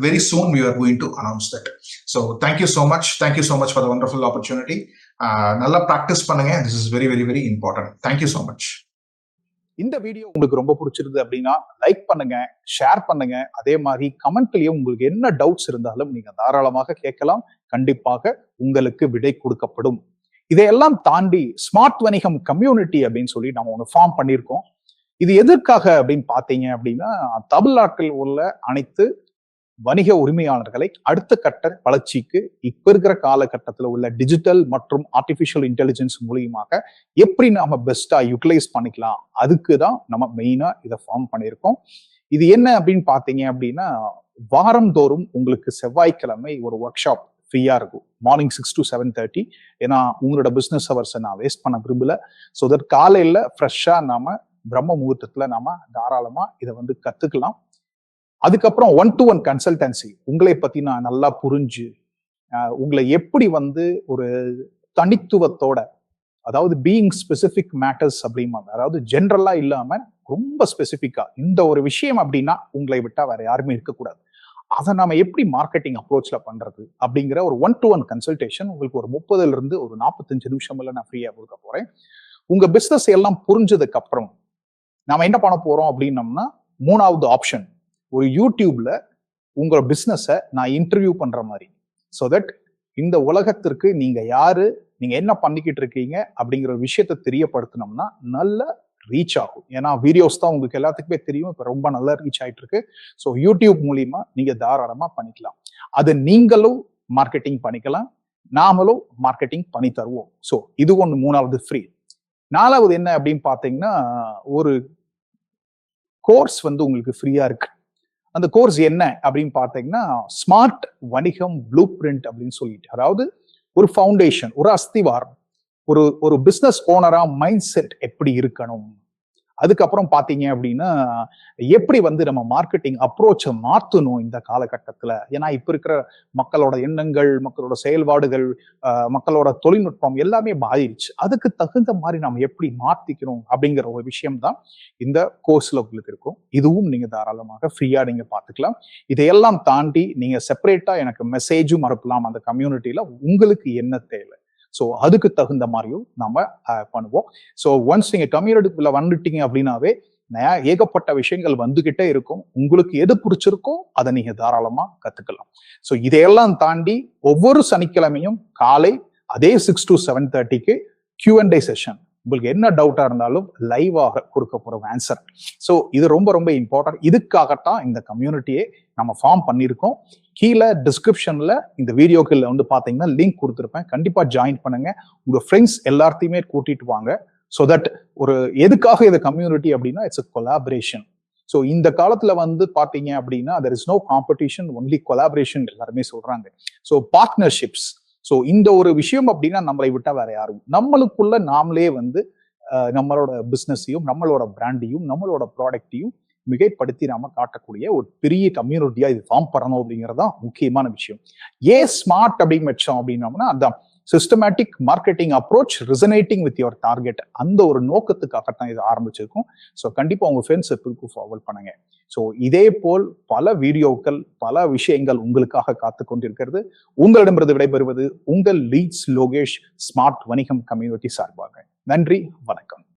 Speaker 2: Very soon we are going to announce that. So thank you so much. Thank you so much for the wonderful opportunity. நல்லா ப்ராக்டிஸ் பண்ணுங்க. This is very very very important. Thank you so much.
Speaker 1: இந்த video உங்களுக்கு ரொம்ப பிடிச்சிருந்தது அப்படின்னா like பண்ணுங்க, share பண்ணுங்க. அதே மாதிரி கமெண்ட்லயும் உங்களுக்கு என்ன டவுட்ஸ் இருந்தாலும் நீங்க தாராளமாக கேட்கலாம். கண்டிப்பாக உங்களுக்கு விடை கொடுக்கப்படும். இதையெல்லாம் தாண்டி ஸ்மார்ட் வணிகம் கம்யூனிட்டி அப்படின்னு சொல்லி நம்ம ஒன்று ஃபார்ம் பண்ணியிருக்கோம். இது எதற்காக அப்படின்னு பார்த்தீங்க அப்படின்னா, தமிழ்நாட்டில் உள்ள அனைத்து வணிக உரிமையாளர்களை அடுத்த கட்ட வளர்ச்சிக்கு இப்ப இருக்கிற காலகட்டத்தில் உள்ள டிஜிட்டல் மற்றும் ஆர்டிபிஷியல் இன்டெலிஜென்ஸ் மூலியமாக எப்படி நாம பெஸ்டா யூட்டிலைஸ் பண்ணிக்கலாம், அதுக்கு தான் நம்ம மெயினா இதை ஃபார்ம் பண்ணியிருக்கோம். இது என்ன அப்படின்னு பார்த்தீங்க அப்படின்னா, வாரந்தோறும் உங்களுக்கு செவ்வாய்க்கிழமை ஒரு ஒர்க் ஷாப் ஃப்ரீயா இருக்கும். Morning 6 to 7:30. ஏன்னா உங்களோட பிசினஸ் ஹவர்ஸை நான் வேஸ்ட் பண்ண விரும்பல. ஸோ தட் காலையில ஃப்ரெஷ்ஷா நாம பிரம்ம முகூர்த்தத்துல நாம தாராளமா இதை வந்து கத்துக்கலாம். அதுக்கப்புறம் 1-to-1 கன்சல்டன்சி, உங்களை பத்தி நான் நல்லா புரிஞ்சு உங்களை எப்படி வந்து ஒரு தனித்துவத்தோட, அதாவது பீயிங் ஸ்பெசிபிக் மேட்டர்ஸ் அப்படிம்பாங்க, அதாவது ஜென்ரலா இல்லாம ரொம்ப ஸ்பெசிபிக்கா இந்த ஒரு விஷயம் அப்படின்னா உங்களை விட்டா வேற யாருமே இருக்கக்கூடாது, அதை நாம எப்படி மார்க்கெட்டிங் அப்ரோச்ல பண்றது அப்படிங்கிற ஒரு 1-to-1 கன்சல்டேஷன் உங்களுக்கு ஒரு 30ல இருந்து ஒரு 45 நிமிஷம்ல நான் ஃப்ரீயா கொடுக்க போறேன். உங்க பிசினஸ் எல்லாம் புரிஞ்சதுக்கு அப்புறம் நாம என்ன பண்ண போறோம் அப்படின்னம்னா, மூணாவது ஆப்ஷன், ஒரு யூடியூப்ல உங்க பிசினஸை நான் இன்டர்வியூ பண்ற மாதிரி, ஸோ தட் இந்த உலகத்திற்கு நீங்க யாரு, நீங்க என்ன பண்ணிக்கிட்டு இருக்கீங்க அப்படிங்கிற ஒரு விஷயத்த தெரியப்படுத்தினோம்னா நல்ல ரீச் ஆகும். ஏன்னா வீடியோஸ் தான் உங்களுக்கு எல்லாத்துக்குமே தெரியும், இப்போ ரொம்ப நல்லா ரீச் ஆயிட்டு இருக்கு. ஸோ யூடியூப் மூலியமா நீங்க தாராளமா பண்ணிக்கலாம். அது நீங்களும் மார்க்கெட்டிங் பண்ணிக்கலாம், நாமளும் மார்க்கெட்டிங் பண்ணி தருவோம். ஸோ இது ஒன்று மூணாவது ஃப்ரீ. நாலாவது என்ன அப்படின்னு பார்த்தீங்கன்னா, ஒரு கோர்ஸ் வந்து உங்களுக்கு ஃப்ரீயா இருக்கு. அந்த கோர்ஸ் என்ன அப்படின்னு பார்த்தீங்கன்னா, ஸ்மார்ட் வணிகம் ப்ளூ பிரிண்ட் அப்படின்னு சொல்லிட்டு, அதாவது ஒரு ஃபவுண்டேஷன், ஒரு அஸ்திவாரம், ஒரு ஒரு பிசினஸ் ஓனரா மைண்ட் செட் எப்படி இருக்கணும், அதுக்கப்புறம் பாத்தீங்க அப்படின்னா எப்படி வந்து நம்ம மார்க்கெட்டிங் அப்ரோச்சை மாற்றணும் இந்த காலகட்டத்துல. ஏன்னா இப்ப இருக்கிற மக்களோட எண்ணங்கள், மக்களோட செயல்பாடுகள், மக்களோட தொழில்நுட்பம் எல்லாமே மாறிடுச்சு. அதுக்கு தகுந்த மாதிரி நம்ம எப்படி மாத்திக்கணும் அப்படிங்கிற ஒரு விஷயம் தான் இந்த கோர்ஸ்ல உங்களுக்கு இருக்கும். இதுவும் நீங்க தாராளமாக ஃப்ரீயா நீங்க பார்த்துக்கலாம். இதையெல்லாம் தாண்டி நீங்க செப்பரேட்டா எனக்கு மெசேஜும் அனுப்பலாம் அந்த கம்யூனிட்டியில, உங்களுக்கு என்ன தேவை. ஸோ அதுக்கு தகுந்த மாதிரியும் நம்ம பண்ணுவோம். ஸோ ஒன்ஸ் நீங்க கம்யூனிட்டிக்குள்ள வந்துட்டீங்க அப்படின்னாவே ஏகப்பட்ட விஷயங்கள் வந்துகிட்டே இருக்கும். உங்களுக்கு எது பிடிச்சிருக்கோ அதை நீங்க தாராளமா கத்துக்கலாம். ஸோ இதையெல்லாம் தாண்டி ஒவ்வொரு சனிக்கிழமையும் காலை அதே 6 to 7:30 Q&A செஷன், உங்களுக்கு என்ன டவுட்டா இருந்தாலும் லைவாக கொடுக்க போற ஆன்சர். ஸோ இது ரொம்ப ரொம்ப இம்பார்ட்டன்ட். இதுக்காகத்தான் இந்த கம்யூனிட்டியை நம்ம ஃபார்ம் பண்ணியிருக்கோம். கீழே டிஸ்கிரிப்ஷன்ல இந்த வீடியோக்குள்ள வந்து பாத்தீங்கன்னா லிங்க் கொடுத்துருப்பேன். கண்டிப்பா ஜாயின் பண்ணுங்க, உங்க ஃப்ரெண்ட்ஸ் எல்லாத்தையுமே கூட்டிட்டு வாங்க. ஸோ தட் ஒரு எதுக்காக இந்த கம்யூனிட்டி அப்படின்னா, இட்ஸ் a கொலாபரேஷன். ஸோ இந்த காலத்துல வந்து பாத்தீங்க அப்படின்னா there is no competition, only collaboration எல்லாருமே சொல்றாங்க. ஸோ பார்ட்னர்ஷிப்ஸ், ஸோ இந்த ஒரு விஷயம் அப்படின்னா நம்மளை விட்டா வேற யாரும், நம்மளுக்குள்ள நாமளே வந்து நம்மளோட பிசினஸையும் நம்மளோட பிராண்டையும் நம்மளோட ப்ராடக்டையும் மிகைப்படுத்தி நாம காட்டக்கூடிய ஒரு பெரிய கம்யூனிட்டியா இது ஃபார்ம் பண்ணணும் அப்படிங்கறதான் முக்கியமான விஷயம். ஏன் ஸ்மார்ட் அப்படின்னு வச்சோம் அப்படின்னோம்னா, அந்த systematic marketing approach resonating with your target, அந்த ஒரு நோக்கத்துக்காகத்தான் இது ஆரம்பிச்சிருக்கும். ஸோ கண்டிப்பா உங்க ஃப்ரெண்ட்ஸ் சர்க்கிளுக்கு ஃபார்வர்ட் பண்ணுங்க. ஸோ இதே போல் பல வீடியோக்கள், பல விஷயங்கள் உங்களுக்காக காத்து கொண்டிருக்கிறது. உங்களிடமிருந்து விடைபெறுவது உங்கள் லீட்ஸ் லோகேஷ், ஸ்மார்ட் வணிகம் கம்யூனிட்டி சார்பாக. நன்றி, வணக்கம்.